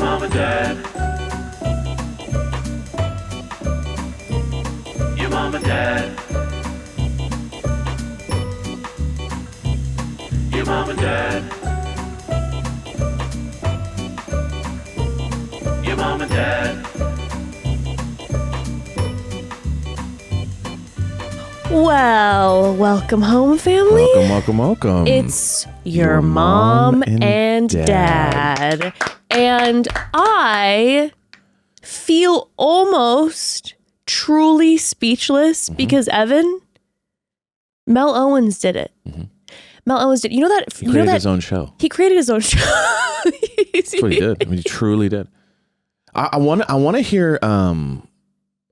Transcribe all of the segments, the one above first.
mom and dad. Your mom and dad. Your mom and dad. Your mom and dad. Well, welcome home, family. Welcome. It's your mom and dad. And I feel almost truly speechless because Evan, Mel Owens did it. Mel Owens did. You know that He created his own show. He created his own show. That's what he did. I mean, he truly did. I want to hear. I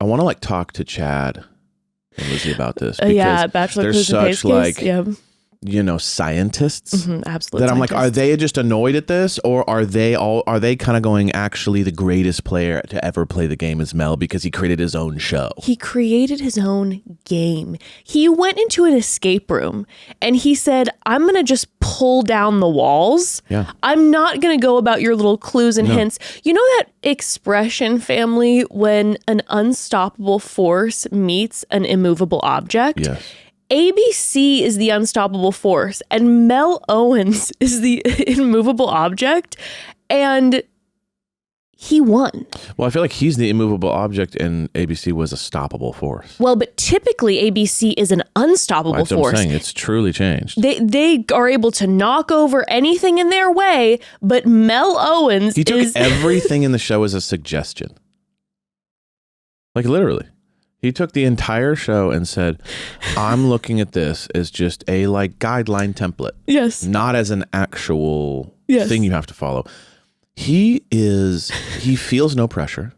want to like talk to Chad and Lizzie about this. Yeah, Bachelor. They're such like scientists. Absolutely. That I'm like, are they just annoyed at this, or are they kind of going, actually the greatest player to ever play the game is Mel because he created his own show. He created his own game. He went into an escape room and he said, I'm going to just pull down the walls. Yeah. I'm not going to go about your little clues and hints. You know that expression, family, when an unstoppable force meets an immovable object? Yes. ABC is the unstoppable force and Mel Owens is the immovable object, and he won. Well, I feel like he's the immovable object and ABC was a stoppable force. Well, but typically ABC is an unstoppable That's force. what I'm saying. It's truly changed. They are able to knock over anything in their way, but Mel Owens He took everything in the show as a suggestion. Like literally. He took the entire show and said, I'm looking at this as just a like guideline template. Yes. Not as an actual thing you have to follow. He feels no pressure.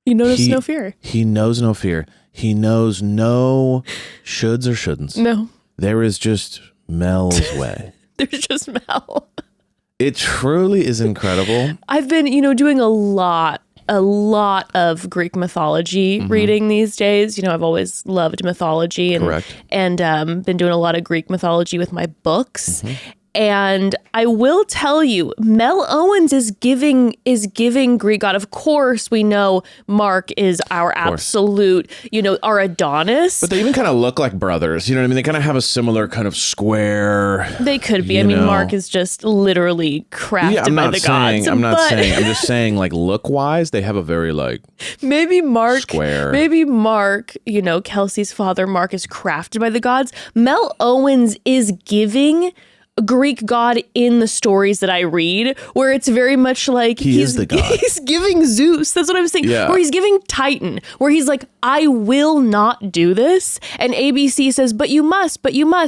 You notice no fear. He knows no fear. He knows no shoulds or shouldn'ts. No. There is just Mel's way. There's just Mel. It truly is incredible. I've been, doing a lot of Greek mythology reading these days. I've always loved mythology and been doing a lot of Greek mythology with my books. And I will tell you, Mel Owens is giving Greek god. Of course, we know Mark is our absolute, our Adonis. But they even kind of look like brothers. You know what I mean? They kind of have a similar kind of square. They could be. Mark is just literally crafted by the gods. I'm not saying. I'm just saying, like, look-wise, they have a very, like, maybe Mark, square. Maybe Mark, Kelsey's father, Mark, is crafted by the gods. Mel Owens is giving Greek god in the stories that I read, where it's very much like he's the god. He's giving Zeus. That's what I'm saying. Yeah. Or he's giving Titan, where he's like, I will not do this. And ABC says, but you must.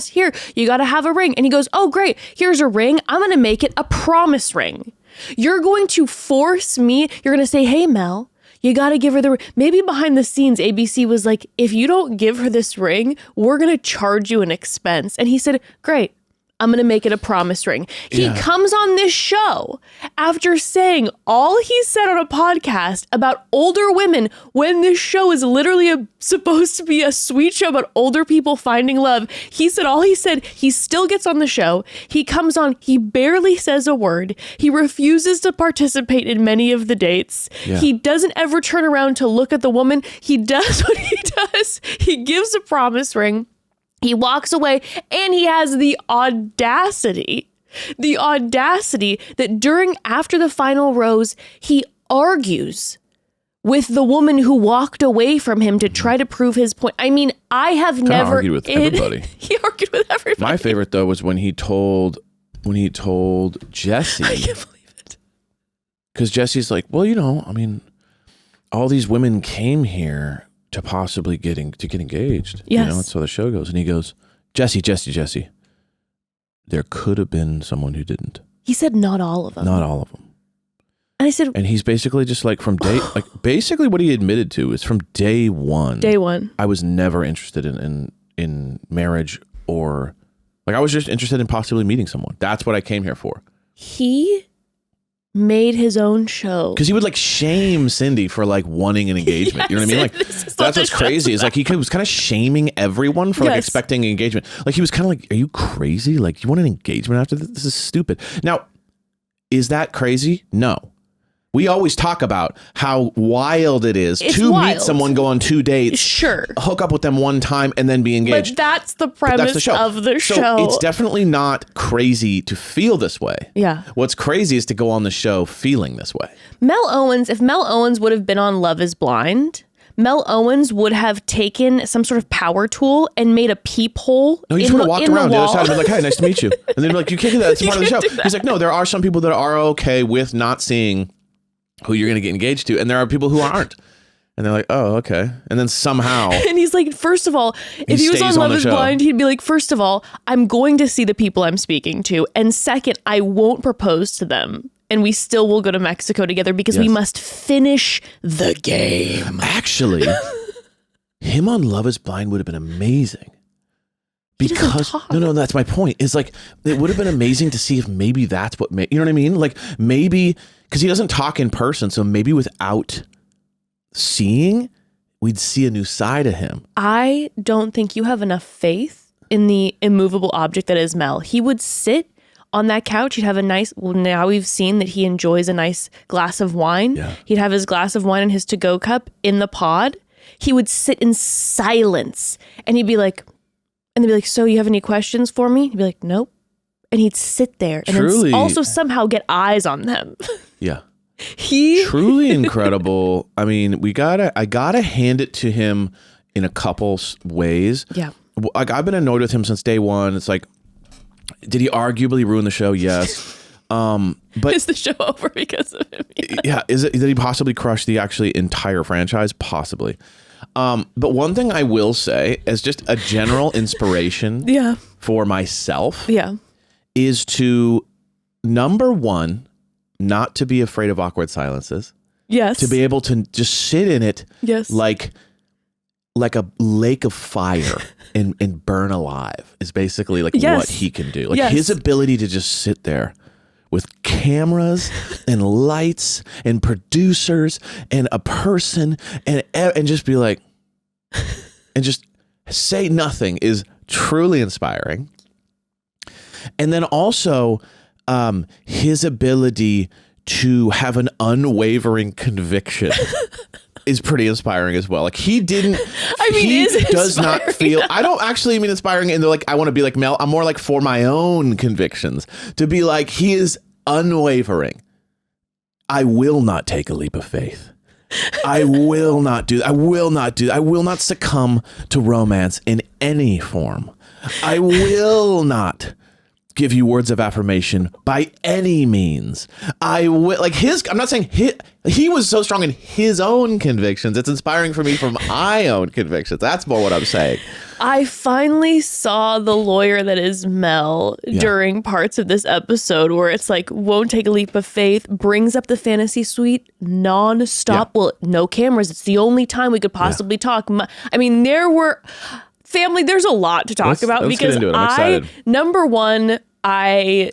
Here, you got to have a ring. And he goes, oh, great. Here's a ring. I'm going to make it a promise ring. You're going to force me. You're going to say, hey, Mel, you got to give her the ring. Maybe behind the scenes, ABC was like, if you don't give her this ring, we're going to charge you an expense. And he said, great. I'm going to make it a promise ring. He comes on this show after saying all he said on a podcast about older women, when this show is literally supposed to be a sweet show about older people finding love. He said all he said. He still gets on the show. He comes on. He barely says a word. He refuses to participate in many of the dates. Yeah. He doesn't ever turn around to look at the woman. He does what he does. He gives a promise ring. He walks away, and he has the audacity that after the final rose, he argues with the woman who walked away from him to try to prove his point. I mean, I have never argued with everybody. He argued with everybody. My favorite though was when he told Jesse. I can't believe it. Because Jesse's like, well, all these women came here to possibly get engaged. Yes. That's how the show goes. And he goes, Jesse, there could have been someone who didn't. He said not all of them. Not all of them. And I said, and he's basically just like basically what he admitted to is from day one. I was never interested in marriage, or like I was just interested in possibly meeting someone. That's what I came here for. He made his own show. Because he would like shame Cindy for like wanting an engagement. Yes, you know what I mean? Like that's what's crazy. Is like he was kind of shaming everyone for like expecting engagement. Like he was kind of like, are you crazy? Like you want an engagement after this? This is stupid. Now, is that crazy? No. We always talk about how wild it is to wild. meet someone, go on 2 dates, sure, hook up with them one time, and then be engaged. But that's the premise of the show. So it's definitely not crazy to feel this way. Yeah. What's crazy is to go on the show feeling this way. If Mel Owens would have been on Love is Blind, Mel Owens would have taken some sort of power tool and made a peephole. No, he just would have walked around the other side and been like, "Hey, nice to meet you." And then be like, "You can't do that. It's part of the show." He's like, "No, there are some people that are okay with not seeing who you're going to get engaged to, and there are people who aren't." And they're like, "Oh, okay." And then somehow, and he's like, first of all, if he was on Love is Blind, he'd be like, first of all, I'm going to see the people I'm speaking to, and second, I won't propose to them. And we still will go to Mexico together because we must finish the game. Actually, him on Love is Blind would have been amazing. Because no, that's my point. Is like it would have been amazing to see if maybe that's what you know what I mean? Like maybe because he doesn't talk in person, so maybe without seeing, we'd see a new side of him. I don't think you have enough faith in the immovable object that is Mel. He would sit on that couch. He'd have now we've seen that he enjoys a nice glass of wine. Yeah. He'd have his glass of wine and his to-go cup in the pod. He would sit in silence and he'd be like, so you have any questions for me? He'd be like, nope. And he'd sit there and then also somehow get eyes on them. Yeah. Truly incredible. I mean, I gotta hand it to him in a couple ways. Yeah. Like I've been annoyed with him since day one. It's like, did he arguably ruin the show? Yes. But is the show over because of him? Yeah. Did he possibly crush the actually entire franchise? Possibly. But one thing I will say as just a general inspiration for myself is to, number one, not to be afraid of awkward silences. Yes. To be able to just sit in it like a lake of fire and burn alive is basically like what he can do. Like his ability to just sit there with cameras and lights and producers and a person and just be like, and just say nothing is truly inspiring. And then also his ability to have an unwavering conviction is pretty inspiring as well. Like he didn't, he does not feel, I don't actually mean inspiring and they're like, I want to be like Mel. I'm more like for my own convictions to be like, he is unwavering. I will not take a leap of faith. I will not succumb to romance in any form. I will not give you words of affirmation by any means. I will I'm not saying he was so strong in his own convictions. It's inspiring for me from my own convictions. That's more what I'm saying. I finally saw the lawyer that is Mel during parts of this episode where it's like, won't take a leap of faith, brings up the fantasy suite nonstop. Well, no cameras. It's the only time we could possibly talk. I mean, there's a lot to talk about because number one, I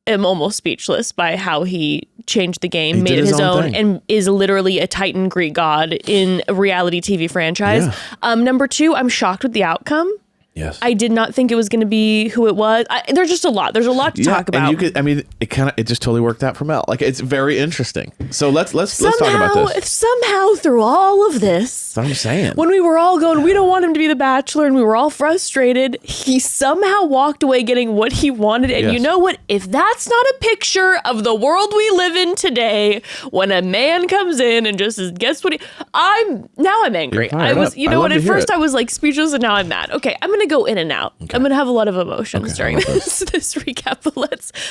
am almost speechless by how he changed the game, made it his own, and is literally a Titan Greek god in a reality TV franchise. Number two, I'm shocked with the outcome. Yes. I did not think it was going to be who it was. There's just a lot. There's a lot to talk about. And it just totally worked out for Mel. Like it's very interesting. So let's talk about this. Somehow through all of this, that's what I'm saying. When we were all going, we don't want him to be the Bachelor, and we were all frustrated, he somehow walked away getting what he wanted. And you know what? If that's not a picture of the world we live in today, when a man comes in and just gets what I'm angry. At first I was like speechless, and now I'm mad. Okay, I'm gonna go in and out. Okay. I'm gonna have a lot of emotions during this recap, but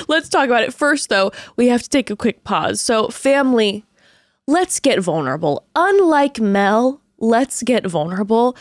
let's talk about it. First though, we have to take a quick pause. So family, let's get vulnerable. Unlike Mel, let's get vulnerable.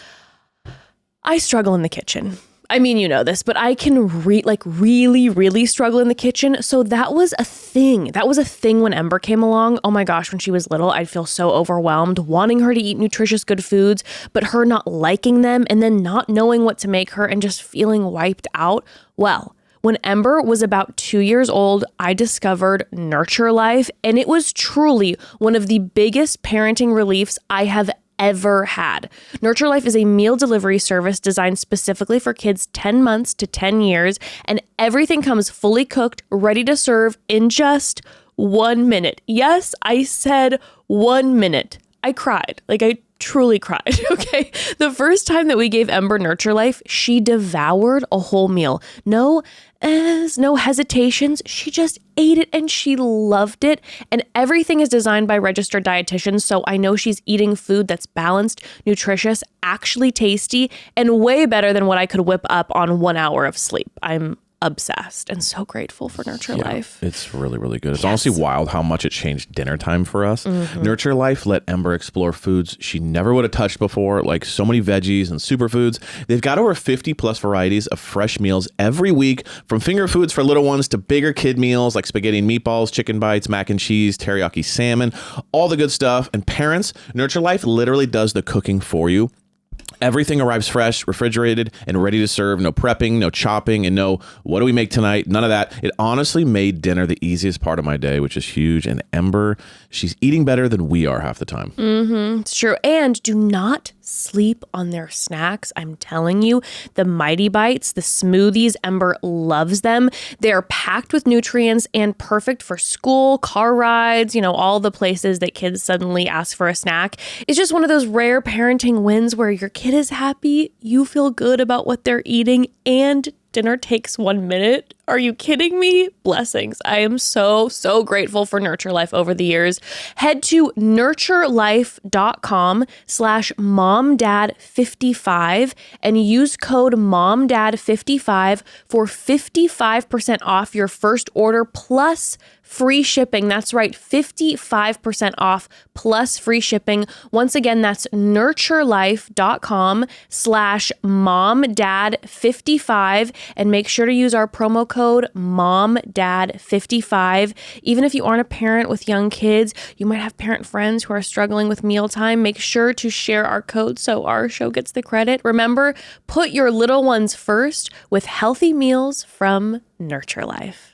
I struggle in the kitchen. I mean, you know this, but I can really, really struggle in the kitchen. So that was a thing. That was a thing when Ember came along. Oh my gosh, when she was little, I'd feel so overwhelmed, wanting her to eat nutritious, good foods, but her not liking them and then not knowing what to make her and just feeling wiped out. Well, when Ember was about 2 years old, I discovered Nurture Life, and it was truly one of the biggest parenting reliefs I have ever had. Nurture Life is a meal delivery service designed specifically for kids 10 months to 10 years, and everything comes fully cooked, ready to serve in just 1 minute. Yes, I said 1 minute. I cried. Like, I truly cried, okay? The first time that we gave Ember Nurture Life, she devoured a whole meal. No hesitations. She just ate it and she loved it. And everything is designed by registered dietitians, so I know she's eating food that's balanced, nutritious, actually tasty, and way better than what I could whip up on 1 hour of sleep. I'm obsessed and so grateful for Nurture Life. It's really, really good. It's honestly wild how much it changed dinner time for us. Nurture Life let Ember explore foods she never would have touched before, like so many veggies and superfoods. They've got over 50 plus varieties of fresh meals every week, from finger foods for little ones to bigger kid meals like spaghetti and meatballs, chicken bites, mac and cheese, teriyaki salmon, all the good stuff. And parents, Nurture Life literally does the cooking for you. Everything arrives fresh, refrigerated, and ready to serve. No prepping, no chopping, and no, what do we make tonight? None of that. It honestly made dinner the easiest part of my day, which is huge. And Ember, she's eating better than we are half the time. It's true. And do not sleep on their snacks. I'm telling you, the Mighty Bites, the smoothies, Ember loves them. They're packed with nutrients and perfect for school, car rides, all the places that kids suddenly ask for a snack. It's just one of those rare parenting wins where your kid is happy, you feel good about what they're eating, and dinner takes 1 minute. Are you kidding me? Blessings. I am so grateful for Nurture Life over the years. Head to nurturelife.com/momdad55 and use code momdad55 for 55% off your first order plus free shipping. That's right, 55% off plus free shipping. Once again, that's nurturelife.com/momdad55 and make sure to use our promo code MOMDAD55. Even if you aren't a parent with young kids, you might have parent friends who are struggling with mealtime. Make sure to share our code so our show gets the credit. Remember, put your little ones first with healthy meals from Nurture Life.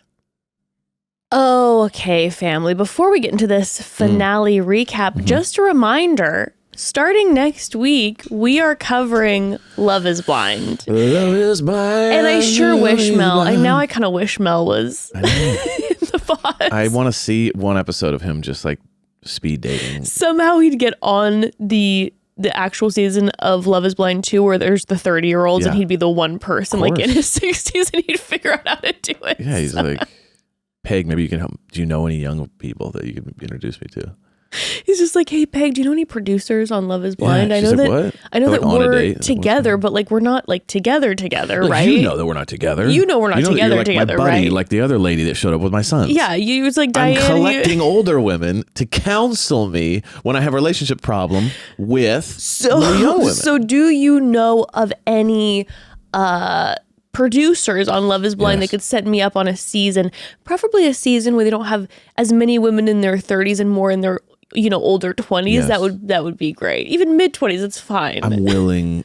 Oh, okay, family. Before we get into this finale recap, just a reminder, starting next week, we are covering Love is Blind. Love is blind. And I sure wish Mel, I kind of wish Mel was in the pod. I want to see one episode of him just like speed dating. Somehow he'd get on the actual season of Love is Blind 2 where there's the 30-year-olds and he'd be the one person like in his 60s and he'd figure out how to do it. Yeah, he's like, Peg, maybe you can help. Do you know any young people that you can introduce me to? He's just like, hey, Peg, do you know any producers on Love is Blind? Yeah, I know like, that we're together, but like we're not like together, like, right? You know that we're not together. You know we're not together, like together, my buddy, right? like the other lady that showed up with my sons. Yeah, you was like Diane. I'm collecting older women to counsel me when I have a relationship problem with young women. So do you know of any producers on Love is Blind that could set me up on a season, preferably a season where they don't have as many women in their 30s and more in their older 20s? Yes. That would be great. Even mid 20s, it's fine. I'm willing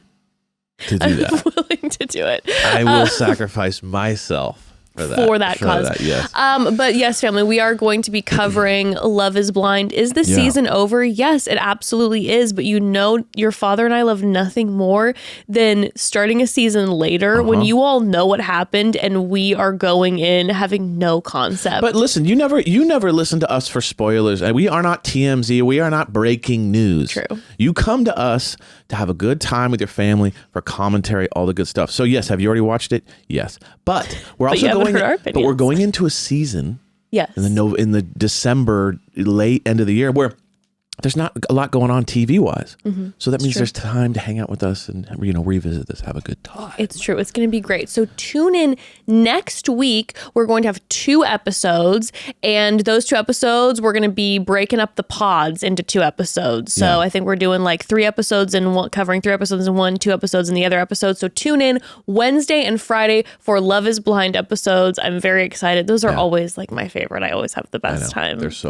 to do that. I'm willing to do it. I will sacrifice myself for that cause. Yes. But yes, family, we are going to be covering Love is Blind. Is the season over? Yes, it absolutely is. But your father and I love nothing more than starting a season later when you all know what happened and we are going in having no concept. But listen, you never listen to us for spoilers. And we are not TMZ. We are not breaking news. True. You come to us to have a good time with your family, for commentary, all the good stuff. So yes, have you already watched it? Yes. But we're also we're going into a season in the December late end of the year where there's not a lot going on TV wise. So that means there's time to hang out with us and revisit this, have a good time. It's true. It's going to be great. So tune in next week. We're going to have 2 episodes, and those 2 episodes, we're going to be breaking up the pods into 2 episodes. So I think we're doing like 3 episodes and covering 3 episodes in one, 2 episodes in the other episode. So tune in Wednesday and Friday for Love is Blind episodes. I'm very excited. Those are always like my favorite. I always have the best time. They're so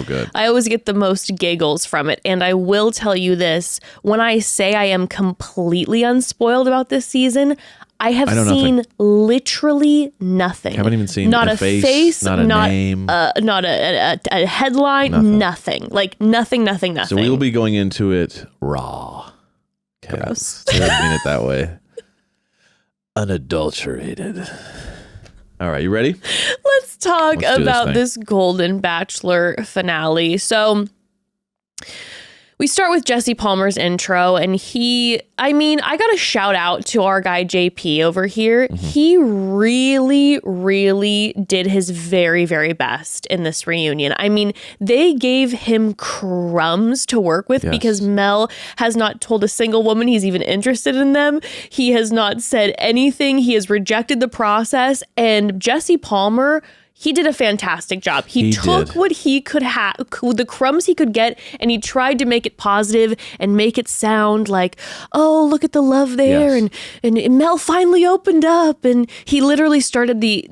good. I always get the most giggles from it. And I will tell you this, when I say I am completely unspoiled about this season, I have seen literally nothing. Haven't even seen not a face, not a name, not a headline, nothing. Like nothing. So we will be going into it raw. Gross. I didn't mean it that way. Unadulterated. All right, you ready? Let's talk Let's do about thing. this Golden Bachelor finale. So we start with Jesse Palmer's intro, and I got a shout out to our guy JP over here. Mm-hmm. He really, really did his very, very best in this reunion. I mean, they gave him crumbs to work with because Mel has not told a single woman he's even interested in them. He has not said anything. He has rejected the process, and Jesse Palmer, he did a fantastic job. He took what he could have, the crumbs he could get, and he tried to make it positive and make it sound like, oh, look at the love there. Yes. And Mel finally opened up. And he literally started the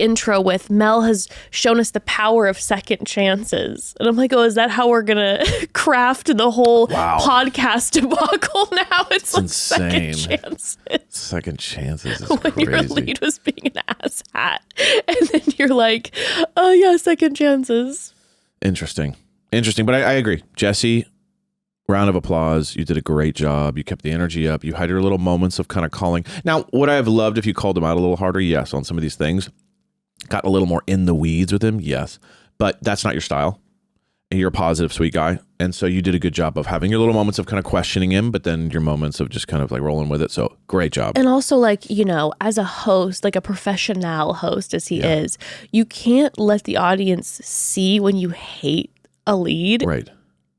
intro with, Mel has shown us the power of second chances. And I'm like, oh, is that how we're going to craft the whole podcast debacle now? It's like insane. second chances. Second chances is When crazy. your lead was being an ass hat. And then you're like, oh yeah, second chances. Interesting. But I agree. Jesse, round of applause. You did a great job. You kept the energy up. You had your little moments of kind of calling. Now, would I have loved if you called him out a little harder? Yes, on some of these things. Got a little more in the weeds with him? Yes. But that's not your style. And you're a positive, sweet guy. And so you did a good job of having your little moments of kind of questioning him, but then your moments of just kind of like rolling with it. So great job. And also, like, you know, as a host, like a professional host as he is, you can't let the audience see when you hate a lead. Right.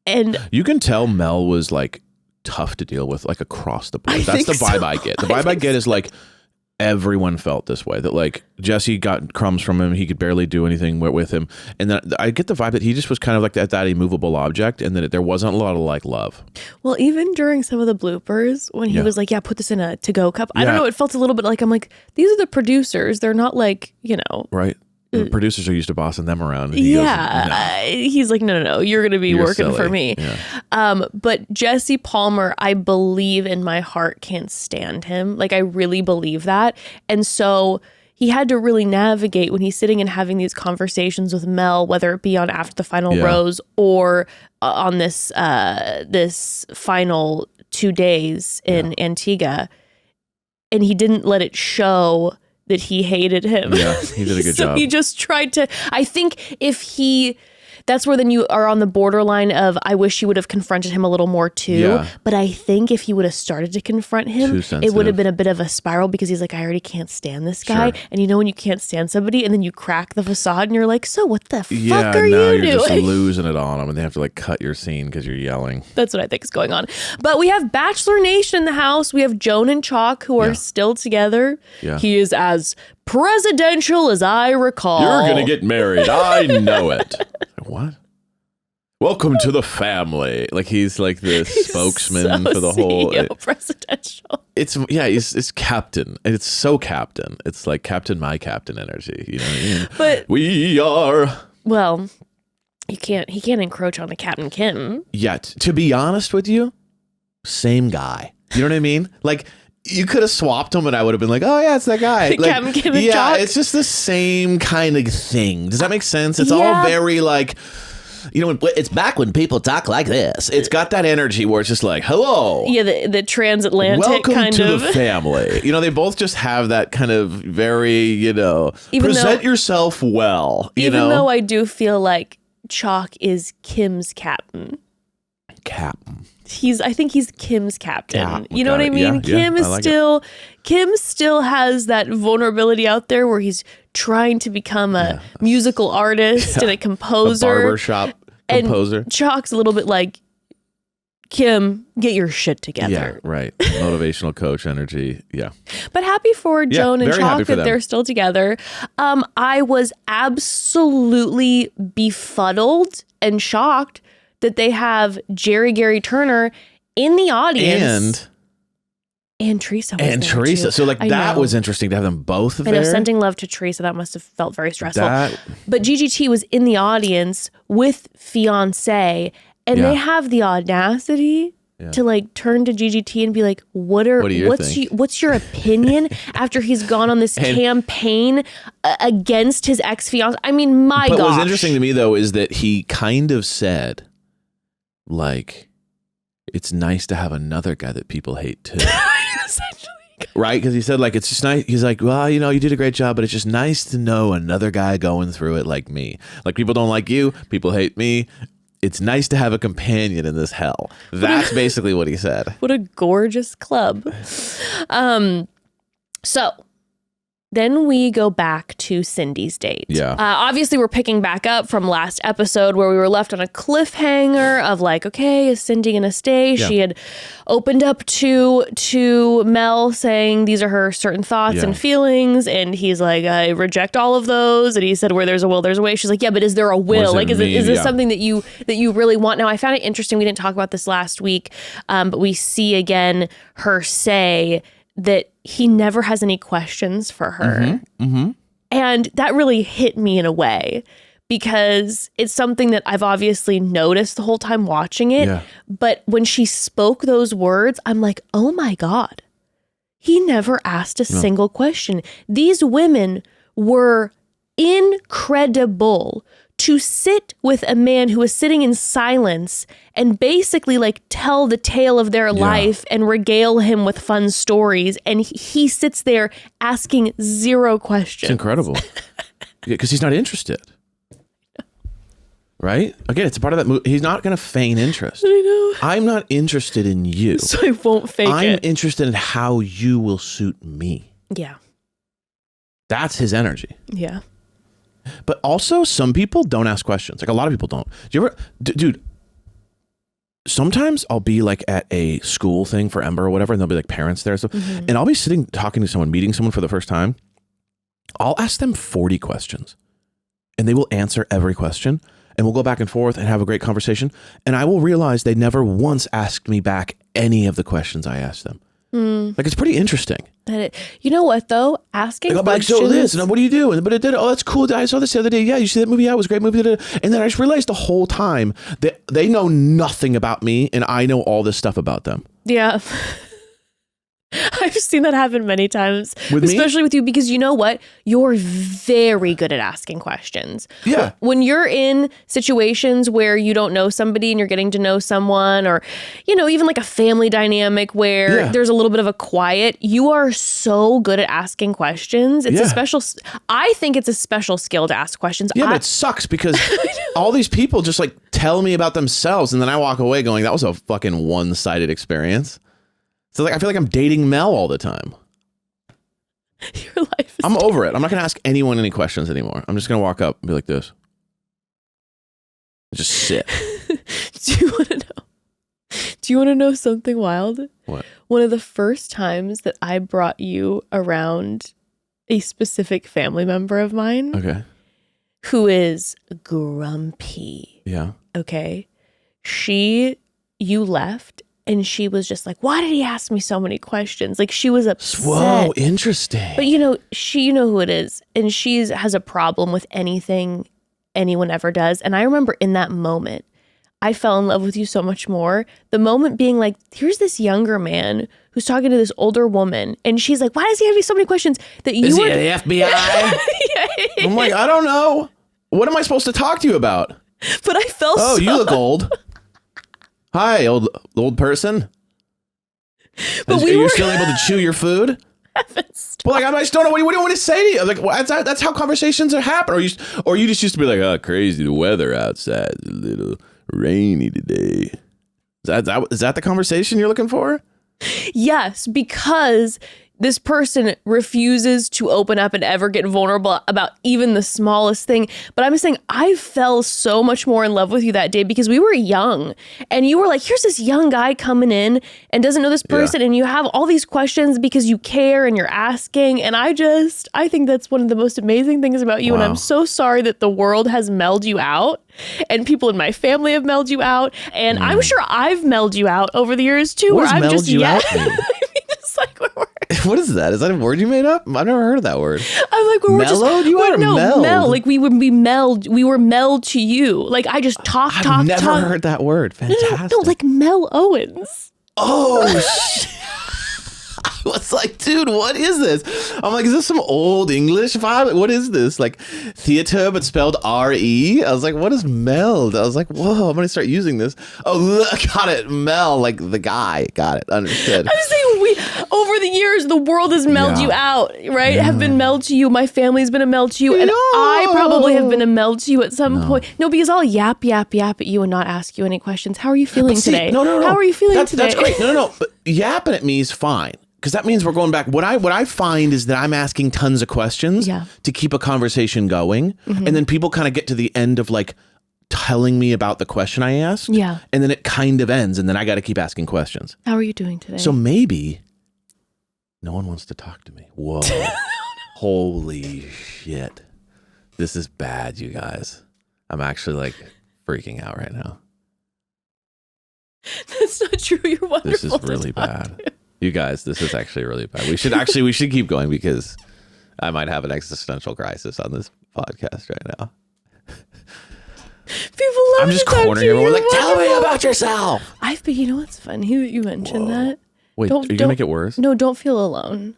And you can tell Mel was like tough to deal with, like across the board. That's the vibe I get. The vibe I get is like everyone felt this way, that like Jesse got crumbs from him. He could barely do anything with him. And then I get the vibe that he just was kind of like that immovable object, and that there wasn't a lot of like love. well, even during some of the bloopers when he was like, yeah, put this in a to-go cup. I don't know. It felt a little bit like, I'm like, these are the producers. They're not like, you know. Right. The producers are used to bossing them around. And He's like, no, you're going to be working silly. for me. Yeah. But Jesse Palmer, I believe in my heart, can't stand him. Like, I really believe that. And so he had to really navigate when he's sitting and having these conversations with Mel, whether it be on After the Final Rose or on this final 2 days in Antigua. And he didn't let it show that he hated him. Yeah, he did a good job. So he just tried to, I think that's where then you are on the borderline of, I wish you would have confronted him a little more too. Yeah. But I think if he would have started to confront him, it would have been a bit of a spiral, because he's like, I already can't stand this guy. Sure. And you know when you can't stand somebody and then you crack the facade and you're like, so what the fuck are now you you're doing? just losing it on them, and they have to like cut your scene because you're yelling. That's what I think is going on. But we have Bachelor Nation in the house. We have Joan and Chalk, who are still together. Yeah. He is as presidential as I recall. You're going to get married. I know it. What? Welcome to the family. Like, he's like the spokesman for the whole. Presidential. It's captain. It's so captain. It's like Captain My Captain energy. You know what I mean? But we are. Well, he can't encroach on the Captain Kim. Yet, to be honest with you, same guy. You know what I mean? Like, you could have swapped them and I would have been like, oh yeah, it's that guy. Like, Captain Kim and Chalk. it's just the same kind of thing. Does that make sense? It's all very like, you know, it's back when people talk like this. It's got that energy where it's just like, hello. Yeah, the transatlantic Welcome kind to of. the family. You know, they both just have that kind of very, you know, present yourself well. Even though I do feel like Chalk is Kim's captain. Captain. I think he's Kim's captain. Yeah, you know what I mean? Kim is Kim still has that vulnerability out there where he's trying to become a musical artist and a composer. A barbershop composer. And Chalk's a little bit like, Kim, get your shit together. Yeah, right. Motivational coach energy. Yeah. But happy for Joan and Chalk that they're still together. I was absolutely befuddled and shocked that they have Gary Turner in the audience. And Teresa was there Teresa. too. So like that was interesting to have them both there. I know, sending love to Teresa, that must have felt very stressful. But GGT was in the audience with fiance, and they have the audacity to like turn to GGT and be like, what's your opinion after he's gone on this campaign against his ex-fiance? I mean, my gosh. But what's interesting to me though is that he kind of said, like, it's nice to have another guy that people hate too. Essentially, right? Because he said, like, it's just nice. He's like, well, you know, you did a great job, but it's just nice to know another guy going through it like me. Like, people don't like you. People hate me. It's nice to have a companion in this hell. That's basically what he said. What a gorgeous club. So then we go back to Cindy's date. Yeah. Obviously, we're picking back up from last episode where we were left on a cliffhanger of like, okay, is Cindy going to stay? Yeah. She had opened up to Mel saying these are her certain thoughts and feelings. And he's like, I reject all of those. And he said, where there's a will, there's a way. She's like, yeah, but is there a will? Like, is this something that you really want? Now, I found it interesting. We didn't talk about this last week, but we see again her say that he never has any questions for her. And that really hit me in a way because it's something that I've obviously noticed the whole time watching it. Yeah. But when she spoke those words, I'm like, oh my God, he never asked a single question. These women were incredible to sit with a man who is sitting in silence and basically like tell the tale of their life and regale him with fun stories. And he sits there asking zero questions. It's incredible. Because he's not interested. Right? Again, it's a part of that movie. He's not going to feign interest. I know. I'm not interested in you. So I won't fake it. I'm interested in how you will suit me. Yeah. That's his energy. Yeah. But also, some people don't ask questions. Like, a lot of people don't. Do you ever, dude, sometimes I'll be like at a school thing for Ember or whatever, and there'll be like parents there and stuff. And I'll be sitting, talking to someone, meeting someone for the first time. I'll ask them 40 questions and they will answer every question. And we'll go back and forth and have a great conversation. And I will realize they never once asked me back any of the questions I asked them. Like, it's pretty interesting. You know what, though? Asking questions. Like, so this, and what do you do? But it did. Oh, that's cool. I saw this the other day. Yeah, you see that movie? Yeah, it was a great movie. And then I just realized the whole time that they know nothing about me, and I know all this stuff about them. Yeah. I've seen that happen many times, me? especially with you, because you know what? You're very good at asking questions. Yeah. When you're in situations where you don't know somebody and you're getting to know someone, or, you know, even like a family dynamic where there's a little bit of a quiet, you are so good at asking questions. It's a special, I think it's a special skill to ask questions. Yeah, but it sucks because all these people just like tell me about themselves, and then I walk away going, that was a fucking one-sided experience. So like, I feel like I'm dating Mel all the time. Your life is I'm over it. I'm not going to ask anyone any questions anymore. I'm just going to walk up and be like this. Just sit. Do you want to know something wild? What? One of the first times that I brought you around a specific family member of mine. Okay. Who is grumpy. Yeah. Okay. You left. And she was just like, why did he ask me so many questions? Like, she was upset. Whoa, interesting. But you know who it is. And she has a problem with anything anyone ever does. And I remember in that moment, I fell in love with you so much more. The moment being like, here's this younger man who's talking to this older woman. And she's like, why does he have so many questions? That you Is were he the FBI? I'm like, I don't know. What am I supposed to talk to you about? But I felt Oh, you look old. Hi, old person. But Are you still able to chew your food? Well, like, I just don't know. What do you want to say to you? Like, well, that's how conversations are happen. Or you just used to be like, oh, crazy, the weather outside, a little rainy today. Is that the conversation you're looking for? Yes, because this person refuses to open up and ever get vulnerable about even the smallest thing. But I'm saying I fell so much more in love with you that day because we were young and you were like, here's this young guy coming in and doesn't know this person. And you have all these questions because you care and you're asking. And I think that's one of the most amazing things about you. Wow. And I'm so sorry that the world has melled you out and people in my family have melled you out. And I'm sure I've melled you out over the years too. What does melled you out mean? Just like what is that? Is that a word you made up? I've never heard of that word. I'm like, we're mellowed? You are meld. Meld. Like we would be meld. We were meld to you. Like I just talk. I've never heard that word. Fantastic. No, like Mel Owens. Oh, was like, dude, what is this? I'm like, is this some old English vibe? What is this? Like theater, but spelled R-E? I was like, what is meld? I was like, whoa, I'm going to start using this. Oh, look, got it. Mel, like the guy. Got it. Understood. I'm saying over the years, the world has melded you out, right? Have been meld to you. My family's been a meld to you. And I probably have been a meld to you at some point. No, because I'll yap at you and not ask you any questions. How are you feeling today? No. How are you feeling today? That's great. No. But yapping at me is fine. Because that means we're going back. What I find is that I'm asking tons of questions to keep a conversation going. And then people kind of get to the end of like telling me about the question I asked. Yeah. And then it kind of ends. And then I got to keep asking questions. How are you doing today? So maybe no one wants to talk to me. Whoa. Holy shit. This is bad, you guys. I'm actually like freaking out right now. That's not true. You're wonderful. This is really bad. You guys, this is actually really bad. We should keep going because I might have an existential crisis on this podcast right now. People love I'm just cornering everyone like, tell me about yourself. You know what's funny? You mentioned that. Wait, are you going to make it worse? No, don't feel alone.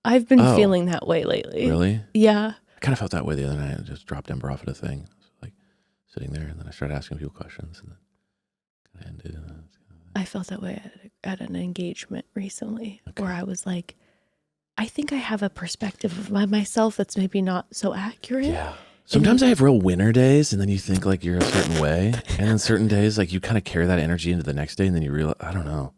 I've been feeling that way lately. Really? Yeah. I kind of felt that way the other night. I just dropped Ember off at a thing. I was like sitting there and then I started asking people questions and then kind of ended. I felt that way at an engagement recently where I was like, I think I have a perspective of myself that's maybe not so accurate. Yeah. Sometimes I have real winter days and then you think like you're a certain way. And then certain days, like you kind of carry that energy into the next day and then you realize, I don't know.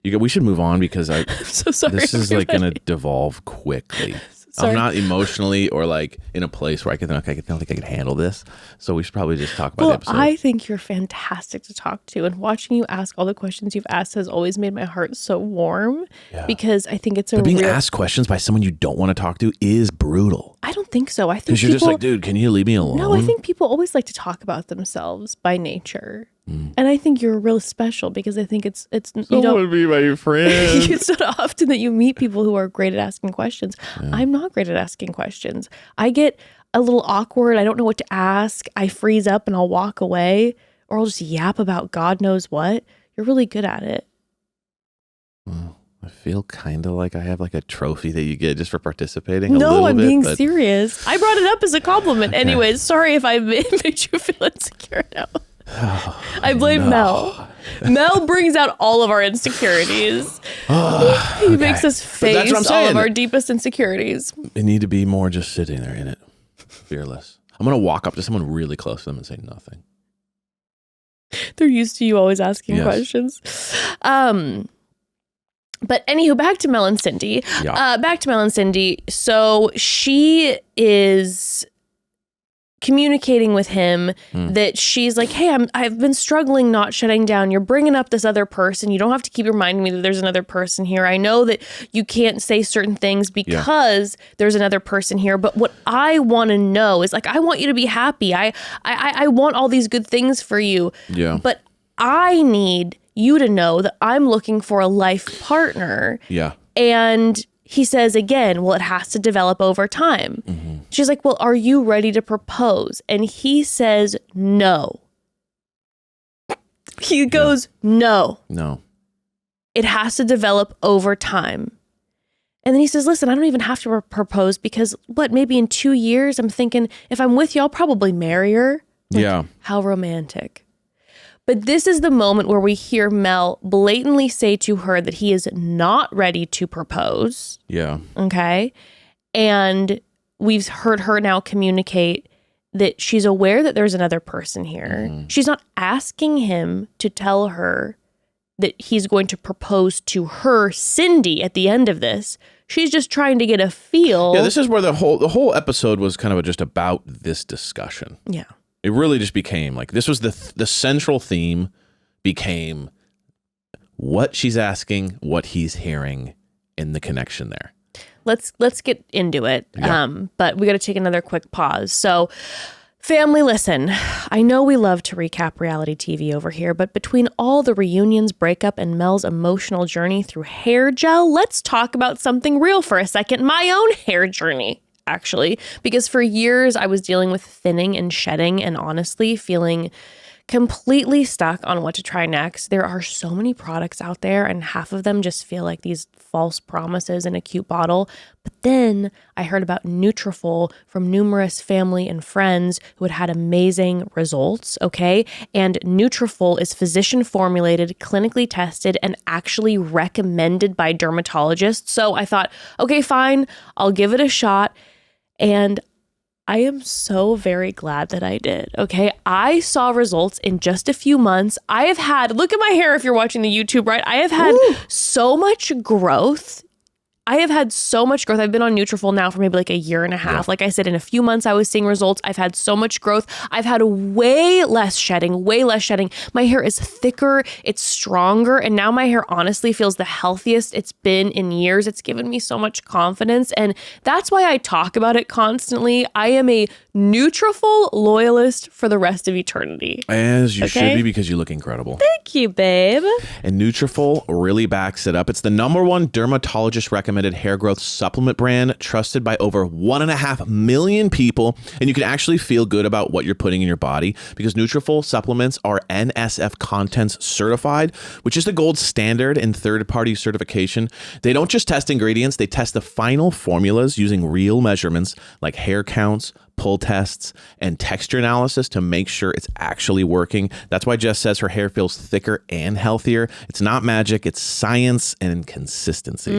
We should move on because I'm so sorry. This is like going to devolve quickly. Sorry. I'm not emotionally or like in a place where I don't think I can handle this. So we should probably just talk about the episode. I think you're fantastic to talk to, and watching you ask all the questions you've asked has always made my heart so warm because I think it's being asked questions by someone you don't want to talk to is brutal. I don't think so. I think because you're just like, dude, can you leave me alone? No, I think people always like to talk about themselves by nature. And I think you're real special because I think it's you don't be my friend. It's not often that you meet people who are great at asking questions. I'm not great at asking questions. I get a little awkward. I don't know what to ask. I freeze up and I'll walk away or I'll just yap about God knows what. You're really good at it. Well, I feel kind of like I have like a trophy that you get just for participating. No, I'm being serious. I brought it up as a compliment. Okay. Anyways, sorry if I made you feel insecure now. I blame Mel. Mel brings out all of our insecurities. He makes us face all of our deepest insecurities. They need to be more just sitting there in it. Fearless. I'm going to walk up to someone really close to them and say nothing. They're used to you always asking questions. But anywho, back to Mel and Cindy. So she is communicating with him that she's like, hey, I've been struggling not shutting down. You're bringing up this other person. You don't have to keep reminding me that there's another person here. I know that you can't say certain things because there's another person here. But what I want to know is like, I want you to be happy. I want all these good things for you. Yeah. But I need you to know that I'm looking for a life partner. Yeah. And he says again, well, it has to develop over time. Mm-hmm. She's like, well, are you ready to propose? And he says, no. He goes, no. It has to develop over time. And then he says, listen, I don't even have to propose because maybe in 2 years, I'm thinking if I'm with you, I'll probably marry her. Like, how romantic. But this is the moment where we hear Mel blatantly say to her that he is not ready to propose. Yeah. Okay. And we've heard her now communicate that she's aware that there's another person here. Mm-hmm. She's not asking him to tell her that he's going to propose to her, Cindy, at the end of this. She's just trying to get a feel. Yeah, this is where the whole episode was kind of just about this discussion. Yeah. It really just became like, this was the central theme became what she's asking, what he's hearing, and the connection there. Let's get into it. Yeah. But we got to take another quick pause. So family, listen, I know we love to recap reality TV over here, but between all the reunions, breakup, and Mel's emotional journey through hair gel, let's talk about something real for a second. My own hair journey. Actually, because for years I was dealing with thinning and shedding and honestly feeling completely stuck on what to try next. There are so many products out there, and half of them just feel like these false promises in a cute bottle. But then I heard about Nutrafol from numerous family and friends who had amazing results, okay? And Nutrafol is physician formulated, clinically tested, and actually recommended by dermatologists. So I thought, okay, fine, I'll give it a shot. And I am so very glad that I did. Okay. I saw results in just a few months. I have had, look at my hair if you're watching the YouTube, right? I have had so much growth. I've been on Nutrafol now for maybe like a year and a half. Yeah. Like I said, in a few months, I was seeing results. I've had so much growth. I've had way less shedding. My hair is thicker. It's stronger. And now my hair honestly feels the healthiest it's been in years. It's given me so much confidence. And that's why I talk about it constantly. I am a Nutrafol loyalist for the rest of eternity. As you should be, because you look incredible. Thank you, babe. And Nutrafol really backs it up. It's the #1 dermatologist recommended hair growth supplement brand, trusted by over 1.5 million people. And you can actually feel good about what you're putting in your body, because Nutrafol supplements are NSF Contents certified, which is the gold standard in third-party certification. They don't just test ingredients, they test the final formulas using real measurements like hair counts, pull tests, and texture analysis to make sure it's actually working. That's why Jess says her hair feels thicker and healthier. It's not magic, it's science and consistency.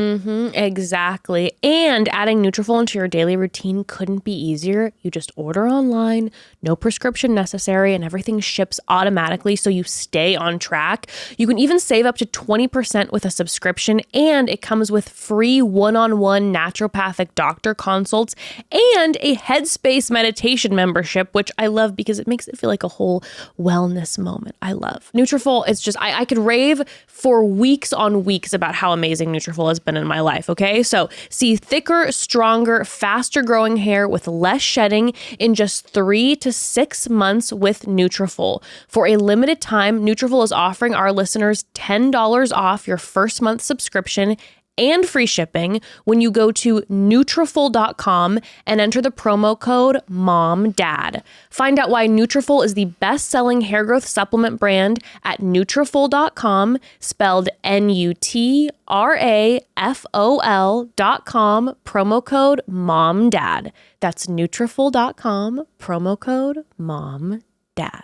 Exactly. And adding Nutrafol into your daily routine couldn't be easier. You just order online, no prescription necessary, and everything ships automatically so you stay on track. You can even save up to 20% with a subscription, and it comes with free one-on-one naturopathic doctor consults and a Headspace meditation membership, which I love because it makes it feel like a whole wellness moment. I love Nutrafol. It's just, I could rave for weeks on weeks about how amazing Nutrafol has been in my life. Okay. So see thicker, stronger, faster growing hair with less shedding in just 3 to 6 months with Nutrafol. For a limited time, Nutrafol is offering our listeners $10 off your first month subscription and free shipping when you go to Nutrafol.com and enter the promo code MOMDAD. Find out why Nutrafol is the best-selling hair growth supplement brand at Nutrafol.com, spelled Nutrafol.com, promo code MOMDAD. That's Nutrafol.com, promo code MOMDAD.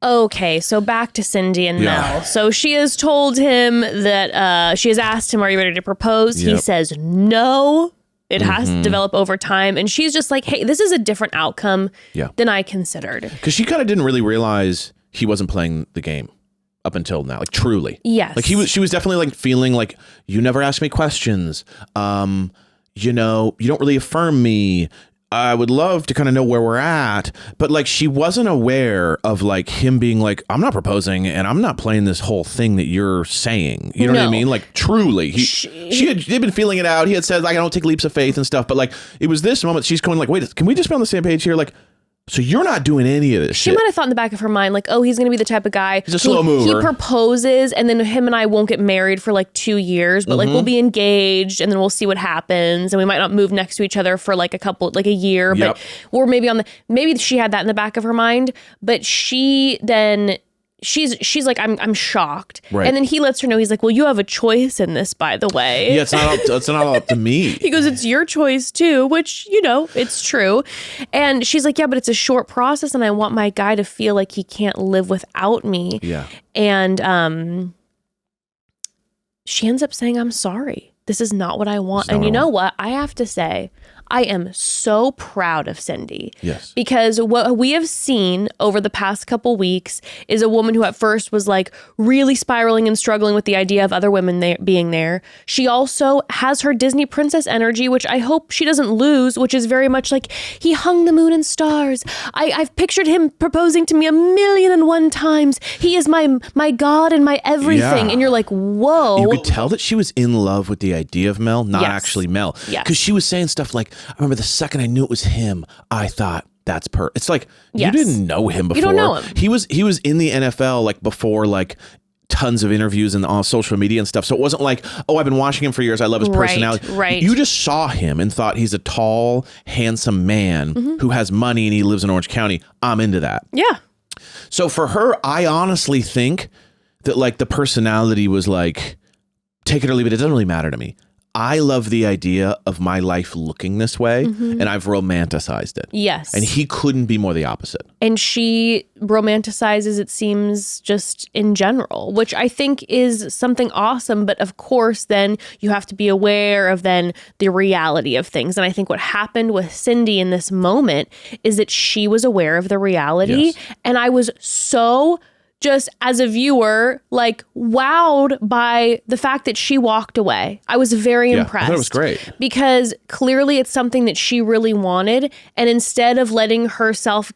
Okay, so back to Cindy and Mel. So she has told him that she has asked him, are you ready to propose? He says no. It has to develop over time. And she's just like, hey, this is a different outcome than I considered. Because she kind of didn't really realize he wasn't playing the game up until now, like truly. Yes. Like she was definitely like feeling like, you never ask me questions. You know, you don't really affirm me. I would love to kind of know where we're at, but like she wasn't aware of like him being like, I'm not proposing and I'm not playing this whole thing that you're saying. You know what I mean? Like truly, they'd been feeling it out. He had said like, I don't take leaps of faith and stuff, but like it was this moment she's going like, wait, can we just be on the same page here? Like, so you're not doing any of this shit. She might have thought in the back of her mind, like, oh, he's going to be the type of guy. He's a slow mover. He proposes, and then him and I won't get married for like 2 years, but like we'll be engaged, and then we'll see what happens, and we might not move next to each other for like a year, but or maybe maybe she had that in the back of her mind, but she then. She's like, I'm shocked. Right. And then he lets her know, he's like, well, you have a choice in this, by the way. Yeah, it's not all up to me. He goes, it's your choice too, which, you know, it's true. And she's like, yeah, but it's a short process and I want my guy to feel like he can't live without me. Yeah. And she ends up saying, I'm sorry. This is not what I want. And you know what? I have to say, I am so proud of Cindy. Yes. Because what we have seen over the past couple weeks is a woman who at first was like really spiraling and struggling with the idea of other women being there. She also has her Disney princess energy, which I hope she doesn't lose, which is very much like, he hung the moon and stars. I've pictured him proposing to me 1,000,001 times. He is my God and my everything. Yeah. And you're like, whoa. You could tell that she was in love with the idea of Mel, not actually Mel. Yes. Because she was saying stuff like, I remember the second I knew it was him, I thought that's It's like, you didn't know him before. You don't know him. He was in the NFL like before like tons of interviews and on social media and stuff. So it wasn't like, oh, I've been watching him for years. I love his personality. Right. You just saw him and thought he's a tall, handsome man who has money and he lives in Orange County. I'm into that. Yeah. So for her, I honestly think that like the personality was like, take it or leave it. It doesn't really matter to me. I love the idea of my life looking this way, and I've romanticized it. Yes. And he couldn't be more the opposite. And she romanticizes, it seems, just in general, which I think is something awesome. But of course, then you have to be aware of then the reality of things. And I think what happened with Cindy in this moment is that she was aware of the reality. Yes. And I was so just as a viewer, like wowed by the fact that she walked away. I was very impressed. I thought it was great. Because clearly it's something that she really wanted. And instead of letting herself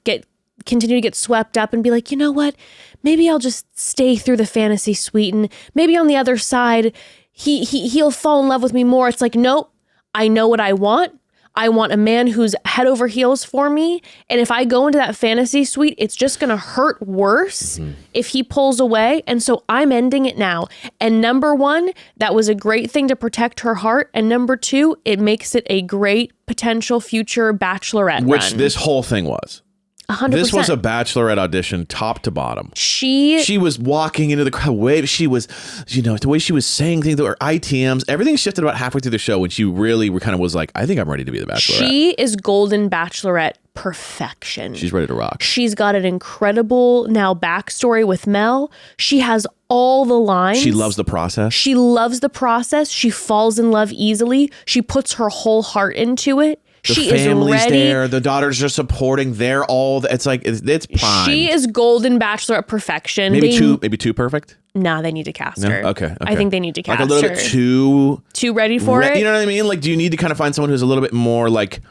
continue to get swept up and be like, you know what, maybe I'll just stay through the fantasy suite and maybe on the other side, he'll fall in love with me more. It's like, nope, I know what I want. I want a man who's head over heels for me. And if I go into that fantasy suite, it's just going to hurt worse if he pulls away. And so I'm ending it now. And number one, that was a great thing to protect her heart. And number two, it makes it a great potential future bachelorette Which run. this whole thing was. 100%. This was a bachelorette audition, top to bottom. She was walking into the crowd. Way she was, the way she was saying things, her ITMs, everything shifted about halfway through the show when she really kind of was like, I think I'm ready to be the bachelorette. She is golden bachelorette perfection. She's ready to rock. She's got an incredible now backstory with Mel. She has all the lines. She loves the process. She loves the process. She falls in love easily. She puts her whole heart into it. The family's there. The daughters are supporting. They're all. It's like it's prime. She is golden bachelorette perfection. Maybe too perfect. Nah, they need to cast her. Okay. I think they need to cast her. Like a little bit too ready for it. You know what I mean? Like, do you need to kind of find someone who's a little bit more like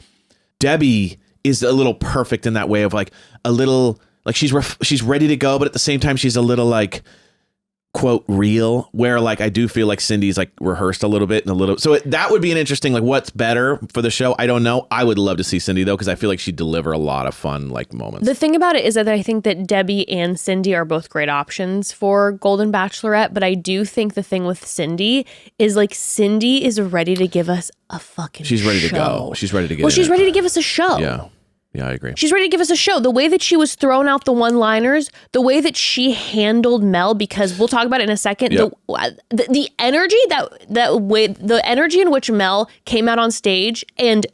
Debbie is a little perfect in that way of like a little like she's ready to go, but at the same time she's a little like quote real, where like I do feel like Cindy's like rehearsed a little bit and a little, so that would be an interesting like what's better for the show. I don't know. I would love to see Cindy though, because I feel like she'd deliver a lot of fun like moments. The thing about it is that I think that Debbie and Cindy are both great options for Golden Bachelorette, but I do think the thing with Cindy is like Cindy is ready to give us a fucking She's ready show. to go. She's ready to get she's ready to give us a show. Yeah, I agree. She's ready to give us a show. The way that she was throwing out the one-liners, the way that she handled Mel, because we'll talk about it in a second. Yep. The energy the energy in which Mel came out on stage and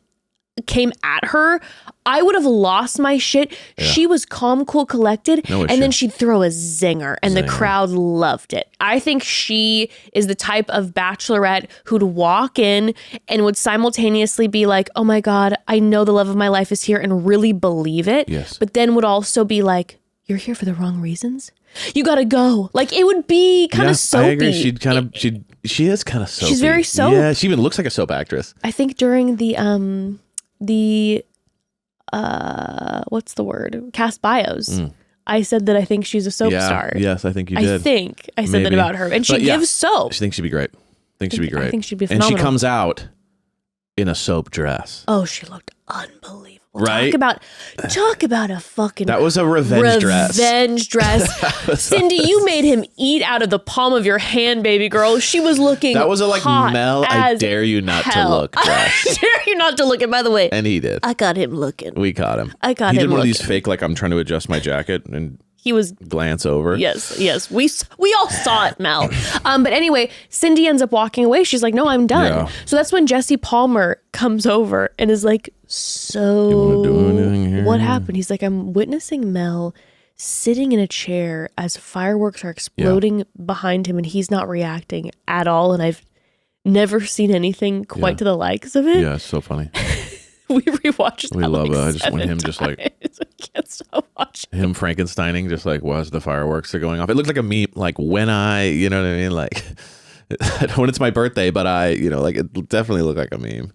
came at her, I would have lost my shit. Yeah. She was calm, cool, collected, and then she'd throw a zinger, and the crowd loved it. I think she is the type of bachelorette who'd walk in and would simultaneously be like, oh my God, I know the love of my life is here, and really believe it. Yes. But then would also be like, you're here for the wrong reasons. You gotta go. Like it would be kind of soapy. I agree. She is kind of soapy. She's very soap. Yeah, she even looks like a soap actress. I think during the what's the word? Cast bios. I said that I think she's a soap star. Yes, I think you did. I think I said that about her. And she gives soap. I think she'd be great. I think she'd be phenomenal. And she comes out in a soap dress. Oh, she looked unbelievable. Right? Talk about a fucking that was a revenge dress. Cindy, you made him eat out of the palm of your hand, baby girl. She was looking That was a like Mel, I dare you not to look dress. I dare you not to look. And by the way, and he did. I got him looking. We caught him. He did one of these fake like I'm trying to adjust my jacket and he was glance over. Yes. We all saw it, Mel. But anyway, Cindy ends up walking away. She's like, no, I'm done. Yeah. So that's when Jesse Palmer comes over and is like, so you wanna do anything here? What happened? He's like, I'm witnessing Mel sitting in a chair as fireworks are exploding behind him and he's not reacting at all. And I've never seen anything quite to the likes of it. Yeah, it's so funny. We rewatched that. We love it. I just want him times. just like I can't stop watching. Him Frankensteining just like as the fireworks are going off. It looked like a meme, like when you know what I mean? Like when it's my birthday, but like it definitely looked like a meme.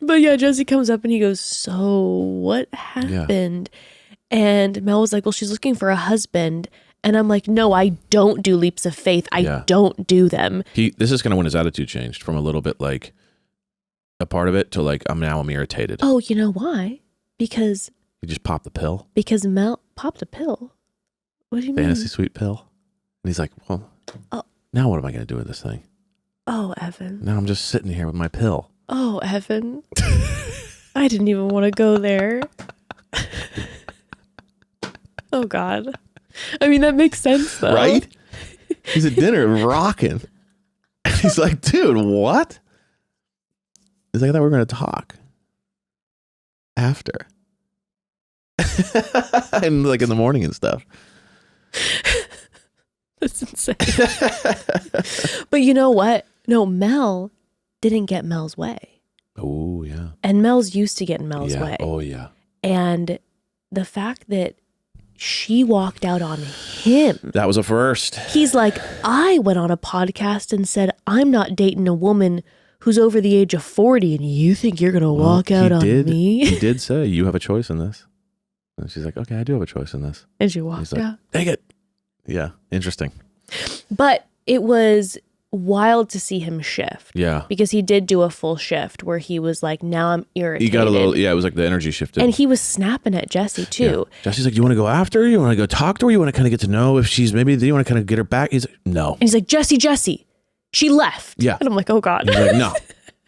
But yeah, Jesse comes up and he goes, so what happened? Yeah. And Mel was like, well, she's looking for a husband. And I'm like, no, I don't do leaps of faith. I don't do them. This is kind of when his attitude changed from a little bit like a part of it to like, I'm irritated. Oh, you know why? Because he just popped the pill. Because Mel popped a pill. What do you mean? Fantasy suite pill. And he's like, well, now what am I going to do with this thing? Oh, Evan. Now I'm just sitting here with my pill. Oh, Evan. I didn't even want to go there. Oh, God. I mean, that makes sense though. Right? He's at dinner rocking. He's like, dude, what? He's like, I thought we were going to talk after. And like in the morning and stuff. That's insane. But you know what? No, Mel didn't get Mel's way. Oh, yeah. And Mel's used to getting Mel's way. Oh, yeah. And the fact that she walked out on him. That was a first. He's like, I went on a podcast and said, I'm not dating a woman who's over the age of 40 and you think you're going to walk out on me? He did say, you have a choice in this. And she's like, okay, I do have a choice in this. And she walked like, out. Dang it. Yeah, interesting. But it was wild to see him shift. Yeah. Because he did do a full shift where he was like, now I'm irritated. He got a little, it was like the energy shifted. And he was snapping at Jessie too. Yeah. Jesse's like, you want to go after her? You want to go talk to her? You want to kind of get to know if she's maybe, you want to kind of get her back? He's like, no. And he's like, Jessie, she left. Yeah. And I'm like, oh God. He's like, no.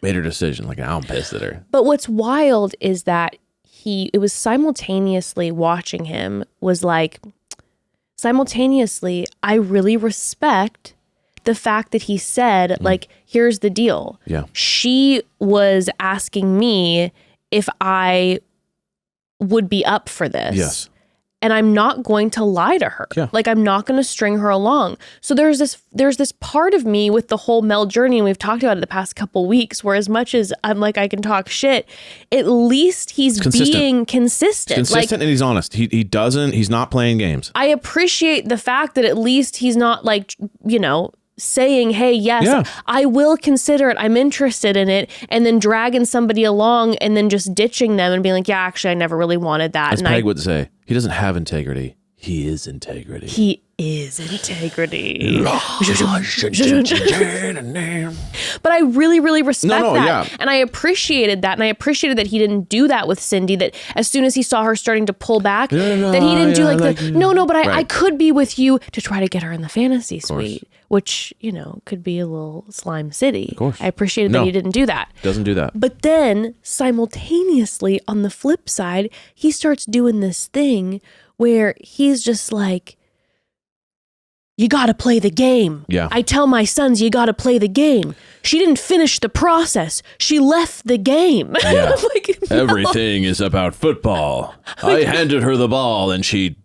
Made her decision. Like, now I'm pissed at her. But what's wild is that it was simultaneously watching him was like, simultaneously, I really respect the fact that he said, like, here's the deal. Yeah. She was asking me if I would be up for this. Yes. And I'm not going to lie to her. Yeah. Like, I'm not going to string her along. So there's this part of me with the whole Mel journey, and we've talked about it the past couple weeks, where as much as I'm like, I can talk shit, at least he's being consistent. Consistent, and he's honest. He's not playing games. I appreciate the fact that at least he's not like, saying, hey, yes, I will consider it. I'm interested in it. And then dragging somebody along and then just ditching them and being like, yeah, actually, I never really wanted that. As Peg would say, he doesn't have integrity. He is integrity. He is integrity. But I really, really respect that. Yeah. And I appreciated that. And I appreciated that he didn't do that with Cindy, that as soon as he saw her starting to pull back, that he didn't do but I could be with you to try to get her in the fantasy suite, which, could be a little slime city. Of course. I appreciated that he didn't do that. Doesn't do that. But then simultaneously on the flip side, he starts doing this thing where he's just like, you got to play the game. Yeah. I tell my sons, you got to play the game. She didn't finish the process. She left the game. Yeah. Like, no. Everything is about football. I handed her the ball and she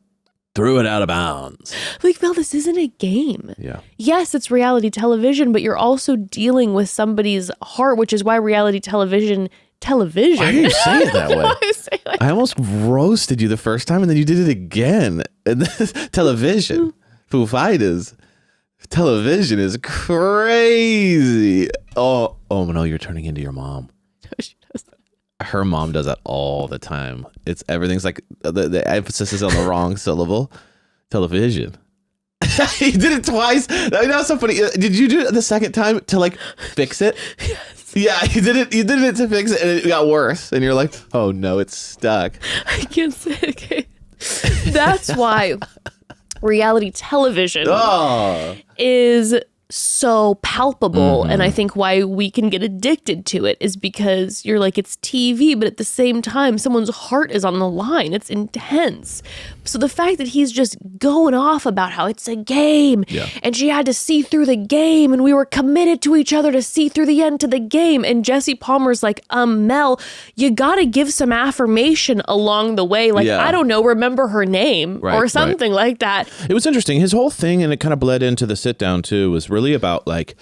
threw it out of bounds. Like, Mel, this isn't a game. Yeah. Yes, it's reality television, but you're also dealing with somebody's heart, which is why reality television. Why do you say it that way? I almost roasted you the first time and then you did it again. And television. Foo Fighters. Television is crazy. Oh, no, you're turning into your mom. No, she doesn't. Her mom does that all the time. Everything's like the emphasis is on the wrong syllable. Television. He did it twice. That was so funny. Did you do it the second time to like fix it? Yes. Yeah, you did it to fix it and it got worse. And you're like, oh no, it's stuck. I can't say it. Okay. That's why reality television is so palpable. And I think why we can get addicted to it is because you're like, it's TV, but at the same time, someone's heart is on the line. It's intense. So the fact that he's just going off about how it's a game and she had to see through the game and we were committed to each other to see through the end to the game. And Jesse Palmer's like, Mel, you got to give some affirmation along the way. Like, I don't know, remember her name or something like that. It was interesting. His whole thing, and it kind of bled into the sit down too, was really about like,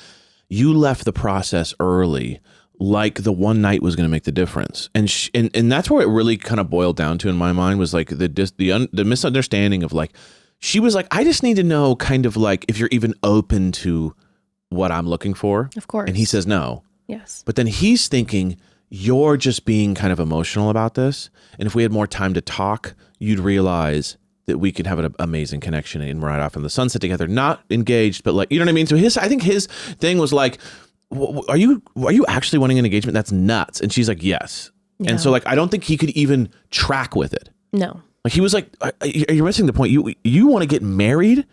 you left the process early, like the one night was going to make the difference. And and that's where it really kind of boiled down to in my mind, was like the misunderstanding of like, she was like, I just need to know kind of like if you're even open to what I'm looking for. Of course. And he says no. Yes. But then he's thinking, you're just being kind of emotional about this. And if we had more time to talk, you'd realize that we could have an amazing connection and ride off in the sunset together, not engaged, but like, you know what I mean? So I think his thing was like, are you actually wanting an engagement? That's nuts. And she's like, yes. Yeah. And so like, I don't think he could even track with it. No. Like he was like, you're missing the point. You want to get married?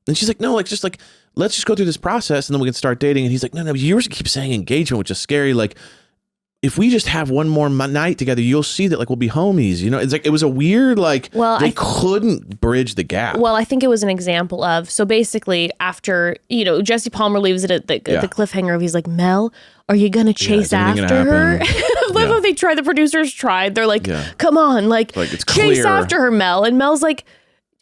And she's like, no, like, just like, let's just go through this process and then we can start dating. And he's like, no, you keep saying engagement, which is scary. Like, if we just have one more night together, you'll see that like we'll be homies. You know, it's like it was a weird like they couldn't bridge the gap. Well, I think it was an example of so basically after Jesse Palmer leaves it at the cliffhanger of he's like, Mel, are you gonna chase after her? The producers tried. They're like, come on, like it's chase clear. after her, Mel. And Mel's like,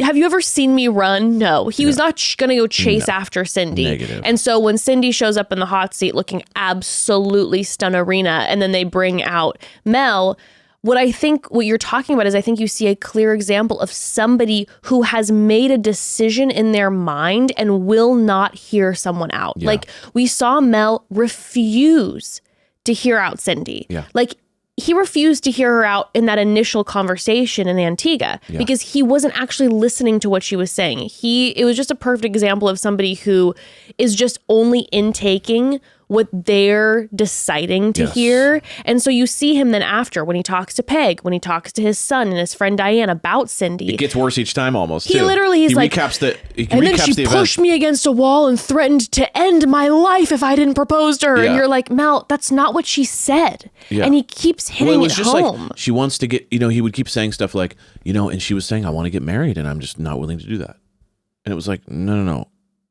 have you ever seen me run? No. He was not going to go chase after Cindy. Negative. And so when Cindy shows up in the hot seat looking absolutely stunnerina, and then they bring out Mel, what you're talking about is I think you see a clear example of somebody who has made a decision in their mind and will not hear someone out. Yeah. Like we saw Mel refuse to hear out Cindy. Yeah. Like he refused to hear her out in that initial conversation in Antigua because he wasn't actually listening to what she was saying. It was just a perfect example of somebody who is just only intaking what they're deciding to hear. And so you see him then after when he talks to Peg, when he talks to his son and his friend Diane about Cindy. It gets worse each time almost. He literally he's like, recaps and then she pushed me against a wall and threatened to end my life if I didn't propose to her. And you're like, Mel, that's not what she said. Yeah. And he keeps hitting it home. Like, she wants to get, he would keep saying stuff like, and she was saying, I want to get married and I'm just not willing to do that. And it was like, no.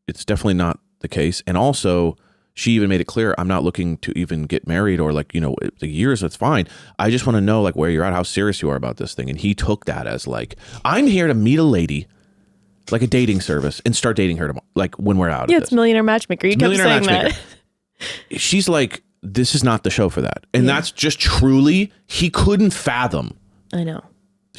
It's definitely not the case. And also, she even made it clear, I'm not looking to even get married or like, the years, that's fine. I just want to know like where you're at, how serious you are about this thing. And he took that as like, I'm here to meet a lady, like a dating service, and start dating her tomorrow, like when we're out of this. It's Millionaire Matchmaker. You kept saying that. She's like, this is not the show for that. And that's just truly, he couldn't fathom. I know.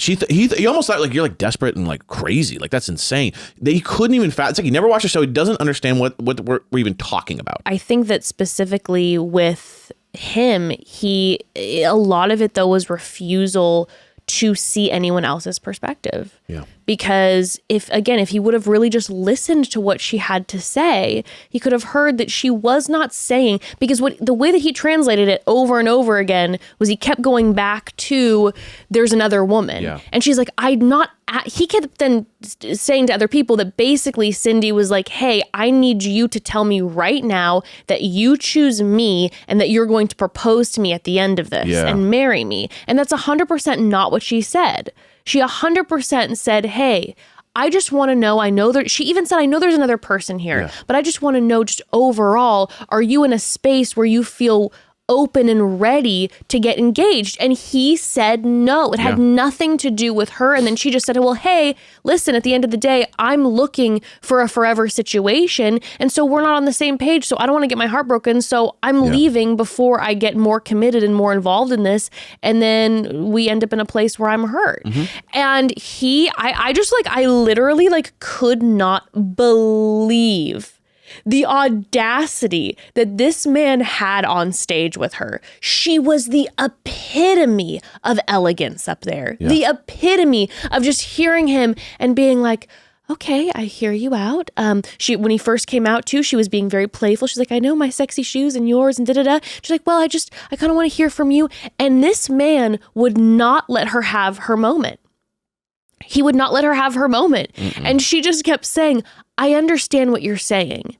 He almost thought like you're like desperate and like crazy. Like that's insane. He couldn't even it's like he never watched the show. He doesn't understand what we're even talking about. I think that specifically with him, a lot of it though was refusal to see anyone else's perspective. Yeah. Because if he would have really just listened to what she had to say, he could have heard that she was not saying, because the way that he translated it over and over again was he kept going back to there's another woman. Yeah. And she's like, he kept then saying to other people that basically Cindy was like, hey, I need you to tell me right now that you choose me and that you're going to propose to me at the end of this and marry me. And that's 100% not what she said. She 100% said, hey, I just want to know, she even said, I know there's another person here, but I just want to know just overall, are you in a space where you feel open and ready to get engaged? And he said no. It had nothing to do with her. And then she just said, well, hey, listen, at the end of the day, I'm looking for a forever situation. And so we're not on the same page. So I don't want to get my heart broken. So I'm leaving before I get more committed and more involved in this. And then we end up in a place where I'm hurt. Mm-hmm. And I literally could not believe the audacity that this man had on stage with her. She was the epitome of elegance up there. Yeah. The epitome of just hearing him and being like, okay, I hear you out. When he first came out too, she was being very playful. She's like, I know my sexy shoes and yours and da-da-da. She's like, well, I kind of want to hear from you. And this man would not let her have her moment. He would not let her have her moment. Mm-mm. And she just kept saying, I understand what you're saying.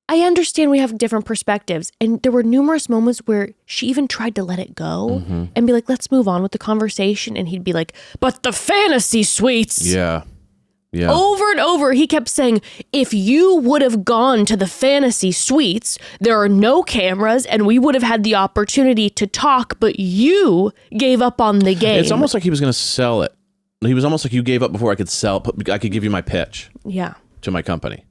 I understand we have different perspectives. And there were numerous moments where she even tried to let it go and be like, let's move on with the conversation. And he'd be like, but the fantasy suites. Yeah. Yeah. Over and over, he kept saying, if you would have gone to the fantasy suites, there are no cameras and we would have had the opportunity to talk, but you gave up on the game. It's almost like he was going to sell it. He was almost like, you gave up before I could give you my pitch. Yeah. To my company.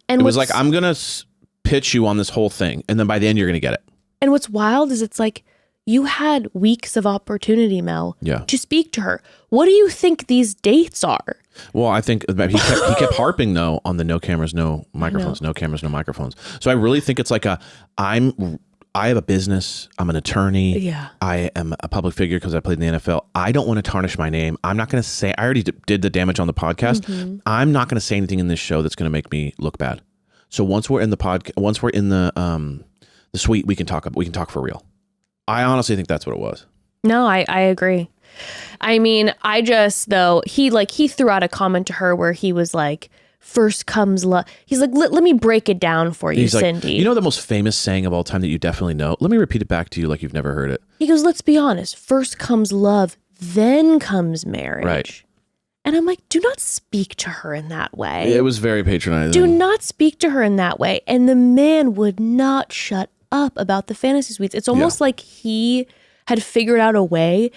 And it was like, I'm going to pitch you on this whole thing. And then by the end, you're going to get it. And what's wild is it's like, you had weeks of opportunity, Mel, to speak to her. What do you think these dates are? Well, I think he kept harping though on the no cameras, no microphones, no cameras, no microphones. So I really think it's like I have a business. I'm an attorney. Yeah. I am a public figure because I played in the NFL. I don't want to tarnish my name. I'm not going to say, I already did the damage on the podcast. Mm-hmm. I'm not going to say anything in this show that's going to make me look bad. So once we're in the suite, we can talk for real. I honestly think that's what it was. No, I agree. I mean, he threw out a comment to her where he was like, first comes love. He's like, let me break it down for you, He's like, Cindy. you know the most famous saying of all time that you definitely know? Let me repeat it back to you like you've never heard it. He goes, let's be honest. First comes love, then comes marriage. Right. And I'm like, do not speak to her in that way. It was very patronizing. Do not speak to her in that way. And the man would not shut up about the fantasy suites. It's almost like he had figured out a way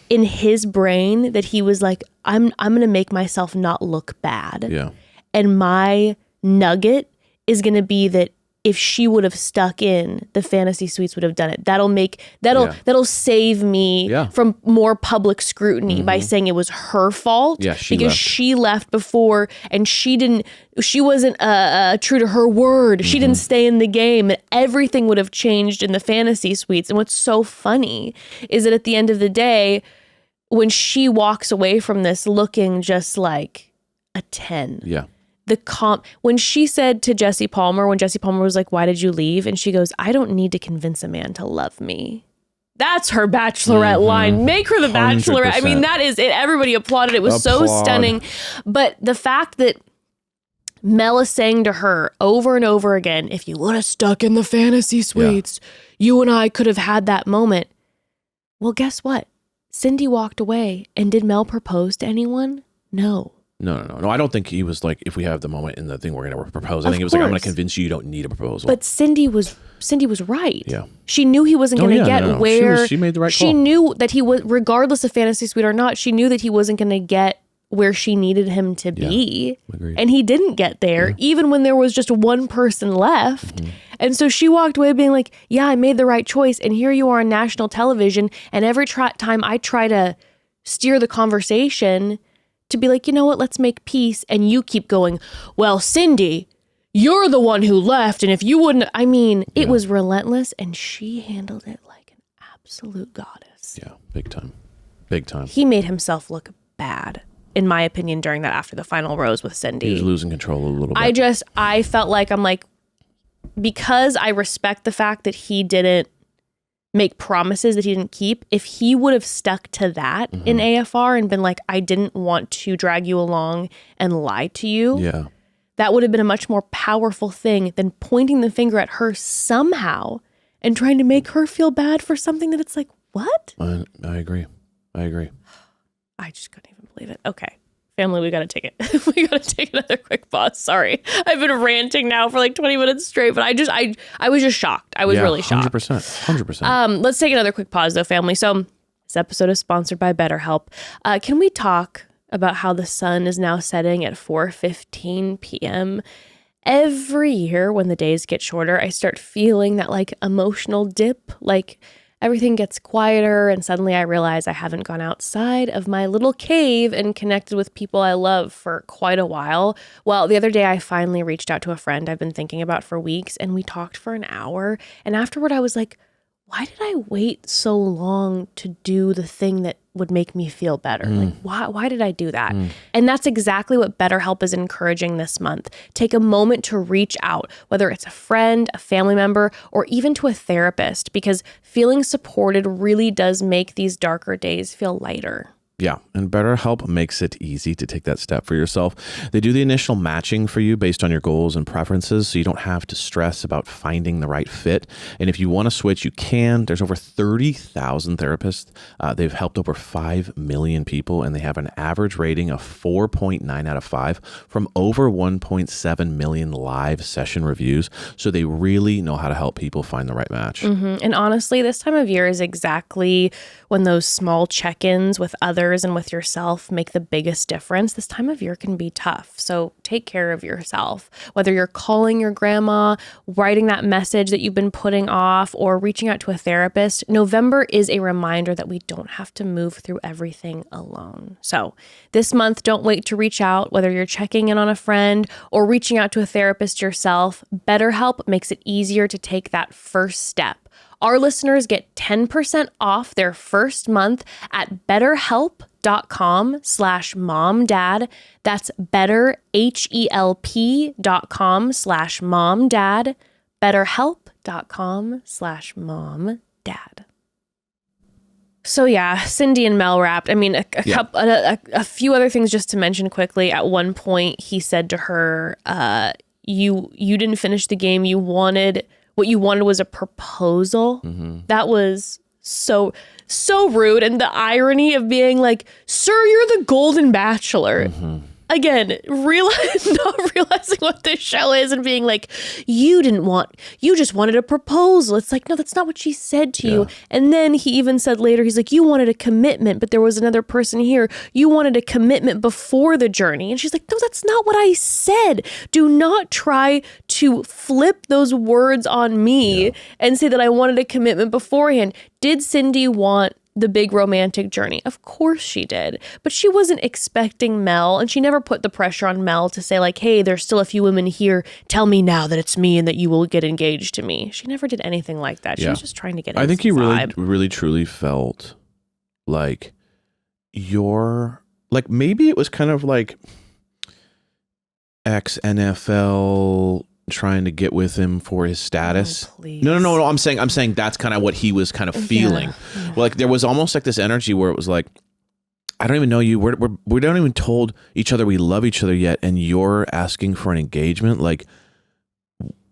in his brain that he was like, I'm going to make myself not look bad. Yeah. And my nugget is going to be that if she would have stuck in, the fantasy suites would have done it. That'll save me from more public scrutiny by saying it was her fault. Yeah, she left before and she wasn't true to her word. She didn't stay in the game. Everything would have changed in the fantasy suites. And what's so funny is that at the end of the day, when she walks away from this looking just like a 10. Yeah. When she said to Jesse Palmer, when Jesse Palmer was like, why did you leave? And she goes, I don't need to convince a man to love me. That's her bachelorette line. Make her the 100%. Bachelorette. I mean, that is it. Everybody applauded. It was so stunning. But the fact that Mel is saying to her over and over again, if you would have stuck in the fantasy suites, you and I could have had that moment. Well, guess what? Cindy walked away. And did Mel propose to anyone? No. No. I don't think he was like, if we have the moment in the thing, we're going to propose. I think it was like, I'm going to convince you don't need a proposal. But Cindy was right. Yeah. She knew he wasn't going to get where she made the right call. She knew that he was, regardless of fantasy suite or not, she knew that he wasn't going to get where she needed him to be. Agreed. And he didn't get there, even when there was just one person left. And so she walked away being like, yeah, I made the right choice. And here you are on national television. And every time I try to steer the conversation to be like, you know what, let's make peace. And you keep going, well, Cindy, you're the one who left. And if you wouldn't, it was relentless. And she handled it like an absolute goddess. Yeah, big time. Big time. He made himself look bad, in my opinion, during that after the final rose with Cindy. He was losing control a little bit. I felt like, because I respect the fact that he didn't make promises that he didn't keep, if he would have stuck to that in AFR and been like, I didn't want to drag you along and lie to you, that would have been a much more powerful thing than pointing the finger at her somehow and trying to make her feel bad for something that it's like, what? I agree. I just couldn't even believe it. Okay. Family, we got to take it. We got to take another quick pause. Sorry. I've been ranting now for like 20 minutes straight, but I was just shocked. I was really shocked. 100%. Let's take another quick pause though, family. So this episode is sponsored by BetterHelp. Can we talk about how the sun is now setting at 4:15 p.m.? Every year when the days get shorter, I start feeling that like emotional dip, like everything gets quieter, and suddenly I realize I haven't gone outside of my little cave and connected with people I love for quite a while. Well, the other day I finally reached out to a friend I've been thinking about for weeks, and we talked for an hour. And afterward I was like, why did I wait so long to do the thing that would make me feel better? Like, why did I do that? And that's exactly what BetterHelp is encouraging this month. Take a moment to reach out, whether it's a friend, a family member, or even to a therapist, because feeling supported really does make these darker days feel lighter. Yeah, and BetterHelp makes it easy to take that step for yourself. They do the initial matching for you based on your goals and preferences, so you don't have to stress about finding the right fit. And if you want to switch, you can. There's over 30,000 therapists. They've helped over 5 million people, and they have an average rating of 4.9 out of 5 from over 1.7 million live session reviews. So they really know how to help people find the right match. And honestly, this time of year is exactly when those small check-ins with others and with yourself make the biggest difference. This time of year can be tough. So take care of yourself. Whether you're calling your grandma, writing that message that you've been putting off, or reaching out to a therapist, November is a reminder that we don't have to move through everything alone. So this month, don't wait to reach out, whether you're checking in on a friend or reaching out to a therapist yourself. BetterHelp makes it easier to take that first step. Our listeners get 10% off their first month at betterhelp.com/momdad. That's betterhelp.com/momdad. betterhelp.com/momdad. So yeah, Cindy and Mel wrapped. I mean, a few other things just to mention quickly. At one point, he said to her, "You didn't finish the game. What you wanted was a proposal." Mm-hmm. That was so rude, and the irony of being like, "Sir, you're the Golden Bachelor." Mm-hmm. Again, not realizing what this show is and being like, you just wanted a proposal. It's like, no, that's not what she said to you. And then he even said later, he's like, you wanted a commitment, but there was another person here. You wanted a commitment before the journey. And she's like, no, that's not what I said. Do not try to flip those words on me and say that I wanted a commitment beforehand. Did Cindy want the big romantic journey? Of course she did, but she wasn't expecting Mel, and she never put the pressure on Mel to say like, hey, there's still a few women here. Tell me now that it's me and that you will get engaged to me. She never did anything like that. She was just trying to get. I think he vibe. really truly felt like maybe it was kind of like ex-NFL trying to get with him for his status. Oh, No. I'm saying that's kind of what he was kind of feeling. Yeah. Well, like there was almost like this energy where it was like, I don't even know you. We don't even told each other we love each other yet, and you're asking for an engagement. Like,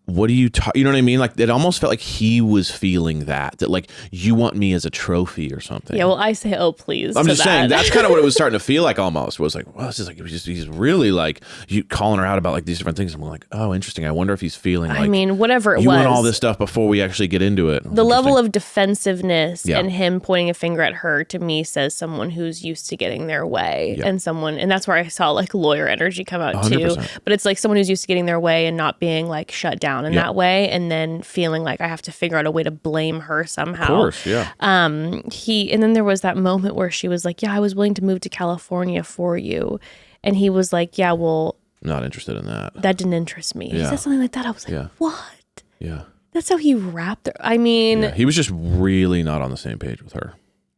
what do you you know what I mean? Like it almost felt like he was feeling that like you want me as a trophy or something. Yeah, well, I say, oh please. I'm just saying that's kind of what it was starting to feel like almost. Was like, well, it's just like he's really like you calling her out about like these different things. I'm like, oh, interesting. I wonder if he's feeling like, I mean, whatever it was. You want all this stuff before we actually get into it. The level of defensiveness and him pointing a finger at her to me says someone who's used to getting their way and that's where I saw like lawyer energy come out 100%. Too. But it's like someone who's used to getting their way and not being like shut down in that way, and then feeling like I have to figure out a way to blame her somehow. Of course, yeah. And then there was that moment where she was like, yeah, I was willing to move to California for you. And he was like, yeah, well, not interested in that. That didn't interest me. He said something like that. I was like, what? Yeah. That's how he wrapped her. I mean, he was just really not on the same page with her.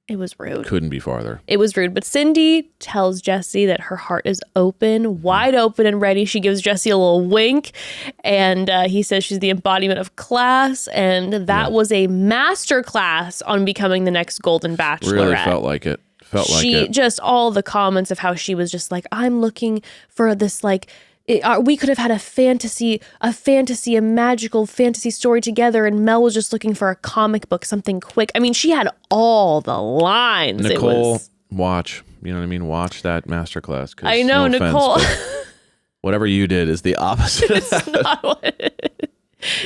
It was rude. Couldn't be farther. It was rude. But Cindy tells Jesse that her heart is open, wide open and ready. She gives Jesse a little wink. And he says she's the embodiment of class. And that was a master class on becoming the next Golden Bachelorette. Really felt like it. She just all the comments of how she was just like, I'm looking for this like, we could have had a magical fantasy story together, and Mel was just looking for a comic book, something quick. I mean, she had all the lines. Nicole, watch. You know what I mean? Watch that masterclass. I know, no Nicole. Offense, whatever you did is the opposite. It's not what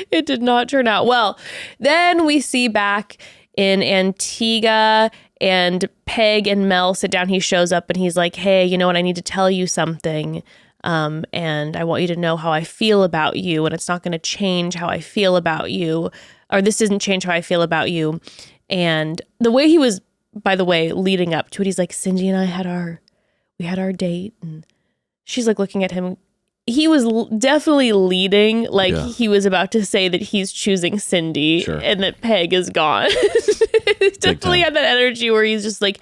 it did not turn out well. Then we see back in Antigua, and Peg and Mel sit down. He shows up and he's like, hey, you know what? I need to tell you something. And I want you to know how I feel about you, and it's not going to change how I feel about you, or this doesn't change how I feel about you. And the way he was, by the way, leading up to it, he's like, Cindy and I had our date, and she's like looking at him. He was definitely leading, like he was about to say that he's choosing Cindy and that Peg is gone. Definitely had that energy where he's just like,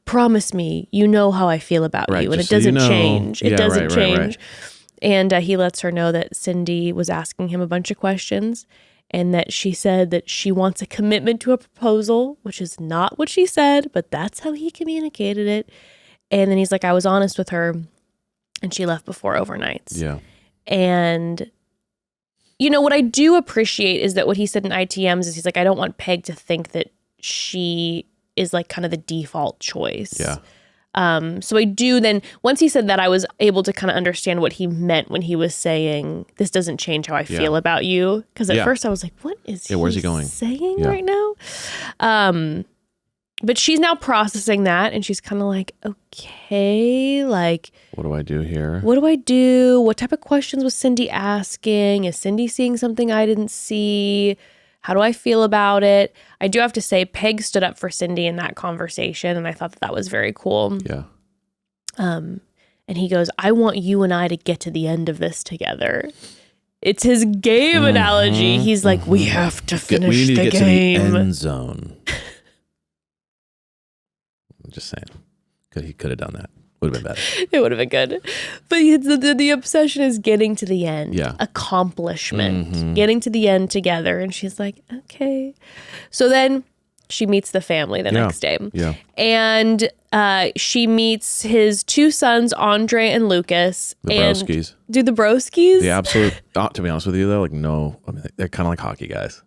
promise me, you know how I feel about you, and it doesn't change. It doesn't change. Right. And he lets her know that Cindy was asking him a bunch of questions, and that she said that she wants a commitment to a proposal, which is not what she said, but that's how he communicated it. And then he's like, I was honest with her, and she left before overnights. Yeah. And, you know, what I do appreciate is that what he said in ITMs is he's like, I don't want Peg to think that she is like kind of the default choice. Yeah. So I do then, once he said that, I was able to kind of understand what he meant when he was saying, this doesn't change how I feel about you. Because at first I was like, what is where's he going? saying right now? But she's now processing that, and she's kind of like, okay, like, what do I do here? What do I do? What type of questions was Cindy asking? Is Cindy seeing something I didn't see? How do I feel about it? I do have to say, Peg stood up for Cindy in that conversation, and I thought that was very cool. Yeah. And he goes, I want you and I to get to the end of this together. It's his game analogy. He's like, we have to finish we need the to get game. To the end zone. I'm just saying. He could have done that. Would have been better. It would have been good. But the obsession is getting to the end. Yeah. Accomplishment. Getting to the end together. And she's like, okay. So then she meets the family the next day. Yeah. And she meets his 2 sons, Andre and Lucas. The broskies. Do the broskies? The absolute, to be honest with you though, like no, I mean, they're kind of like hockey guys.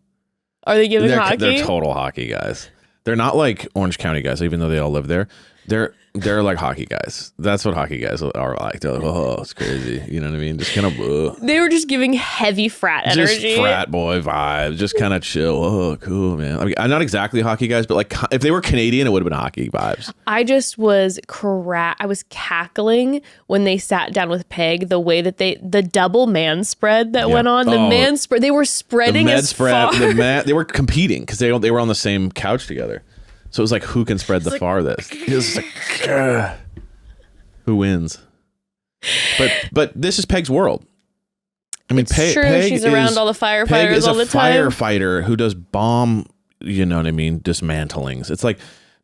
Are they giving hockey? They're total hockey guys. They're not like Orange County guys, even though they all live there. They're like hockey guys. That's what hockey guys are like. They're like, oh, it's crazy. You know what I mean? Just kind of. They were just giving heavy frat energy. Just frat boy vibes. Just kind of chill. Oh, cool, man. I mean, I'm not exactly hockey guys, but like if they were Canadian, it would have been hockey vibes. I just was I was cackling when they sat down with Peg. The way that the double man spread that went on. The man spread. They were spreading the med as spread, far. They were competing because they were on the same couch together. So it was like, who can spread the farthest? It was like, who wins? But this is Peg's world. I mean, Peg she's around all the firefighters all the time. Peg is a firefighter who does bomb, you know what I mean, dismantlings. It's like,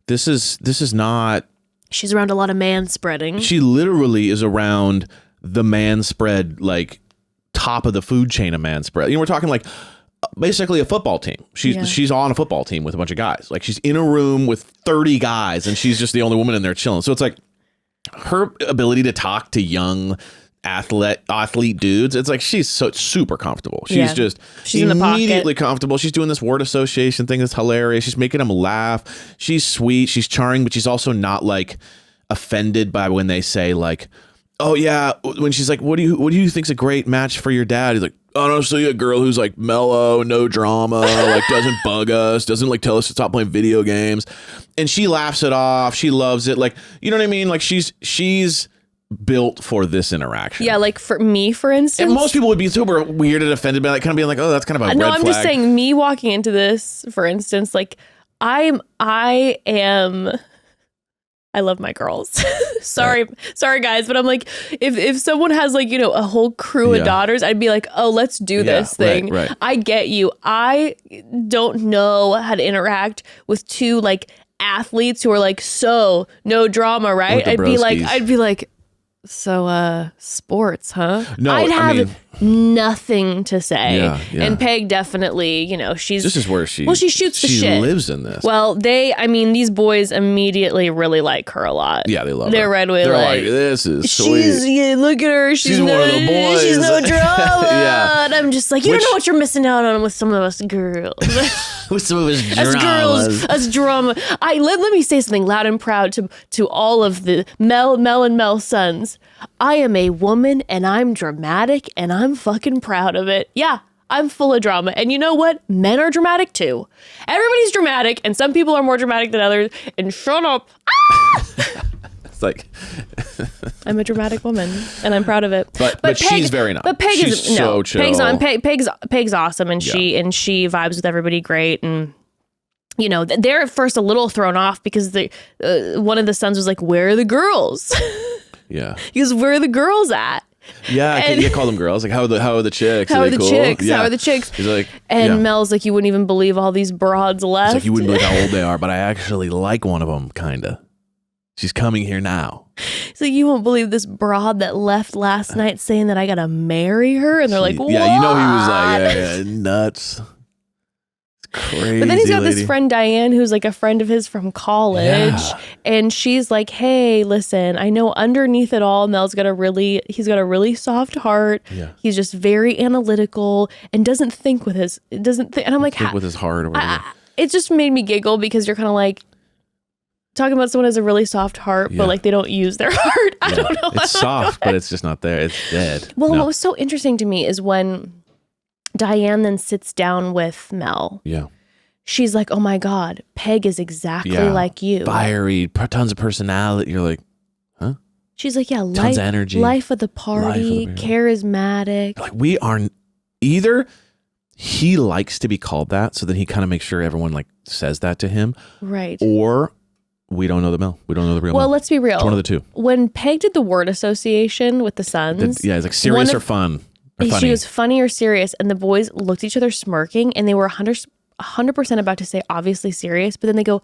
this is not. She's around a lot of man spreading. She literally is around the man spread, like top of the food chain of man spread. You know, we're talking like basically a football team. She's on a football team with a bunch of guys. Like she's in a room with 30 guys and she's just the only woman in there chilling. So it's like her ability to talk to young athlete dudes. It's like she's so super comfortable. She's in the pocket. Immediately comfortable. She's doing this word association thing that's hilarious. She's making them laugh. She's sweet. She's charming, but she's also not like offended by when they say like, oh yeah, when she's like, what do you think's a great match for your dad? He's like, honestly, a girl who's like mellow, no drama, like doesn't bug us, doesn't like tell us to stop playing video games. And she laughs it off. She loves it. Like, you know what I mean? Like she's built for this interaction. Yeah, like for me, for instance. And most people would be super weird and offended by that, kind of being like, oh, that's kind of a red flag. No, I'm just saying, me walking into this, for instance, like I love my girls. Sorry guys, but I'm like, if someone has like, you know, a whole crew of daughters, I'd be like, oh, let's do this thing. Right. I get you. I don't know how to interact with 2 like athletes who are like, so no drama, right? I'd be like, so sports, huh? No, I'd have nothing to say. Yeah. And Peg definitely, you know, this is where she shoots the shit. She lives in this. Well, these boys immediately really like her a lot. Yeah, they love her. They're right away. They're like, this is sweet. Look at her. She's one of the boys. She's no drama. Yeah. And I'm just like, you don't know what you're missing out on with some of us girls. With some of us us drama. Let me say something loud and proud to all of the Mel and Mel sons. I am a woman and I'm dramatic and I'm fucking proud of it. Yeah, I'm full of drama. And you know what? Men are dramatic too. Everybody's dramatic and some people are more dramatic than others. And shut up. It's like I'm a dramatic woman and I'm proud of it. But Peg, she's very not. But Peg she's is so chill. Peg's awesome and she vibes with everybody great. And you know, they're at first a little thrown off because one of the sons was like, where are the girls? Yeah. He goes, where are the girls at? Yeah, you call them girls. Like, how are the chicks? How are the cool? chicks? Yeah. How are the chicks? He's like, and Mel's like, you wouldn't even believe all these broads left. He's like, you wouldn't believe how old they are, but I actually like one of them, kinda. She's coming here now. So you won't believe this broad that left last night saying that I gotta marry her, and they're like, what? Yeah, you know he was like, nuts. Crazy. But then he's got this friend Diane who's like a friend of his from college, and she's like, hey, listen, I know underneath it all he's got a really soft heart. Yeah. He's just very analytical and doesn't think with his and I'm like, think with his heart or whatever. It just made me giggle because you're kind of like talking about someone who has a really soft heart, but like they don't use their heart. I don't know. It's soft, but it's just not there. It's dead. Well, what was so interesting to me is when Diane then sits down with Mel. Yeah. She's like, oh my God, Peg is exactly like you. Fiery, tons of personality. You're like, huh? She's like, yeah, tons of energy. Life of the party, charismatic. Like we are either he likes to be called that, so that he kind of makes sure everyone like says that to him. Right. Or we don't know the Mel. We don't know the real Mel. Well, let's be real. It's one of the two. When Peg did the word association with the sons. It's like serious or fun. Or funny. She was funny or serious, and the boys looked at each other smirking, and they were 100% about to say obviously serious, but then they go,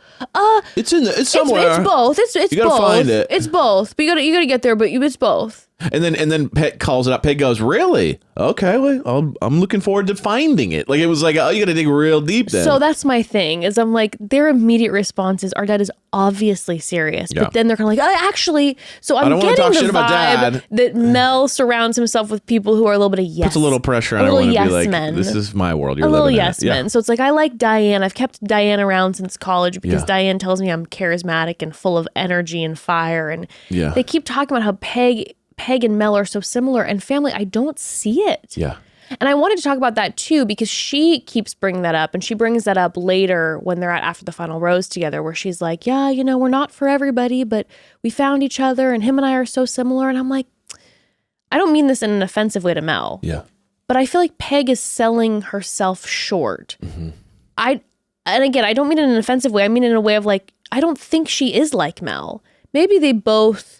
it's somewhere. It's both. It's you gotta both. find it. It's both. But you gotta get there, but it's both. And then Peg calls it up. Peg goes, really? Okay, well, I'm looking forward to finding it. Like, it was like, oh, you got to dig real deep then. So that's my thing, is I'm like, their immediate response is, our dad is obviously serious. Yeah. But then they're kind of like, actually, so I'm I don't wanna getting talk the shit about vibe Dad. that Mel surrounds himself with people who are a little bit of yes. Puts a little pressure on a little everyone to yes be like, men. this is my world. You're a little living yes in it. men. So it's like, I like Diane. I've kept Diane around since college because Yeah. Diane tells me I'm charismatic and full of energy and fire. And Yeah. they keep talking about how Peg and Mel are so similar, and family, I don't see it. Yeah. And I wanted to talk about that too, because she keeps bringing that up, and she brings that up later when they're at After the Final Rose together, where she's like, yeah, we're not for everybody, but we found each other and him and I are so similar. And I'm like, I don't mean this in an offensive way to Mel. Yeah. But I feel like Peg is selling herself short. Mm-hmm. And again, I don't mean it in an offensive way. I mean it in a way of like, I don't think she is like Mel. Maybe they both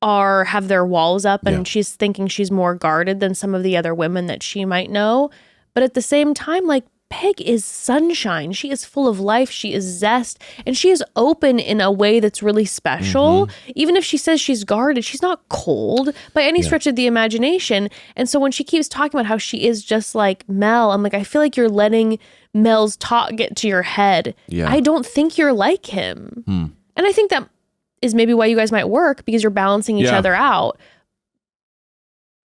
have their walls up and she's thinking she's more guarded than some of the other women that she might know. But at the same time, like, Peg is sunshine. She is full of life. She is zest. And she is open in a way that's really special. Mm-hmm. Even if she says she's guarded, she's not cold by any stretch of the imagination. And so when she keeps talking about how she is just like Mel, I'm like, I feel like you're letting Mel's talk get to your head. Yeah. I don't think you're like him. And I think that is maybe why you guys might work, because you're balancing each other out.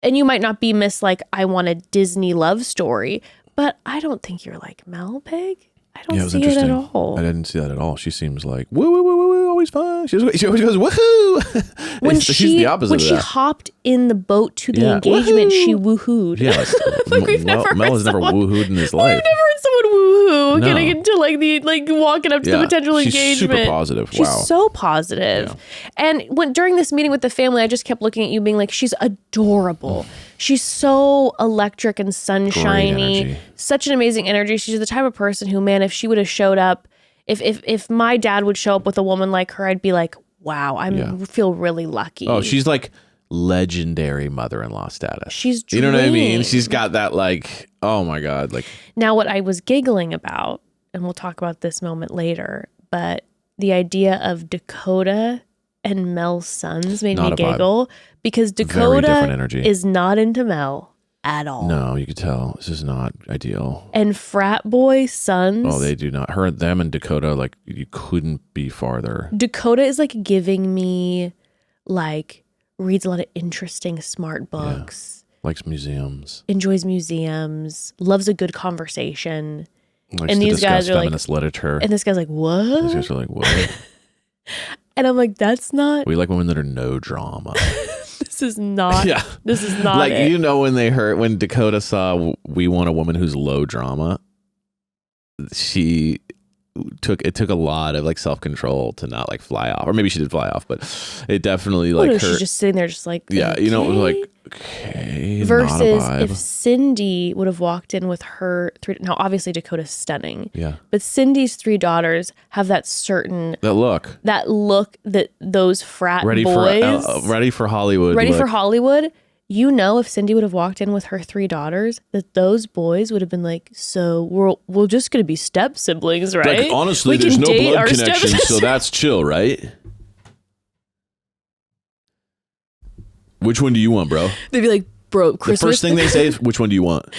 And you might not be Miss, like, I want a Disney love story, but I don't think you're like Mel, Peg. I don't see it at all. I didn't see that at all. She seems like, woo, woo, woo, woo, woo, always fun. She always goes, woohoo. She's the opposite when of she that. hopped in the boat to the engagement, she woohooed. Yeah, like, Mel has never woohooed in his life. I've never heard someone woohoo No. getting into like walking up to the potential she's engagement. super positive. She's Wow. so positive. Yeah. And during this meeting with the family, I just kept looking at you being like, she's adorable. She's so electric and sunshiny, such an amazing energy. She's the type of person who, man, if she would have showed up, if my dad would show up with a woman like her, I'd be like, wow, feel really lucky. Oh, she's like legendary mother-in-law status. She's you know what I mean? She's got that, like, oh my God. Like, now what I was giggling about, and we'll talk about this moment later, but the idea of Dakota and Mel's sons made me giggle because Dakota is not into Mel at all. No, you could tell this is not ideal. And frat boy sons. Oh, they do not. Them and Dakota, like, you couldn't be farther. Dakota is like giving me, like, reads a lot of interesting, smart books. Yeah. Likes museums. Enjoys museums. Loves a good conversation. Likes and to these guys are feminist literature. And this guy's like, what? These guys are like, what? And I'm like, that's not. We like women that are no drama. This is not. Yeah. This is not. Like, it. you know, when Dakota saw We Want a Woman Who's Low Drama, it took a lot of, like, self-control to not, like, fly off. Or maybe she did fly off, but it definitely, like, her. She's just sitting there just like, yeah, okay. you know, it was like, okay. Versus not a vibe. if Cindy would have walked in with her three. Now, obviously, Dakota's stunning. Yeah. But Cindy's three daughters have that certain. That look that those frat ready boys. Ready for Hollywood. Ready for Hollywood. You know, if Cindy would have walked in with her three daughters, that those boys would have been like, so we're just going to be step siblings, right? Like, honestly, there's no blood connection, so that's chill, right? Which one do you want, bro? They'd be like, bro, Christmas. The first thing they say is, which one do you want?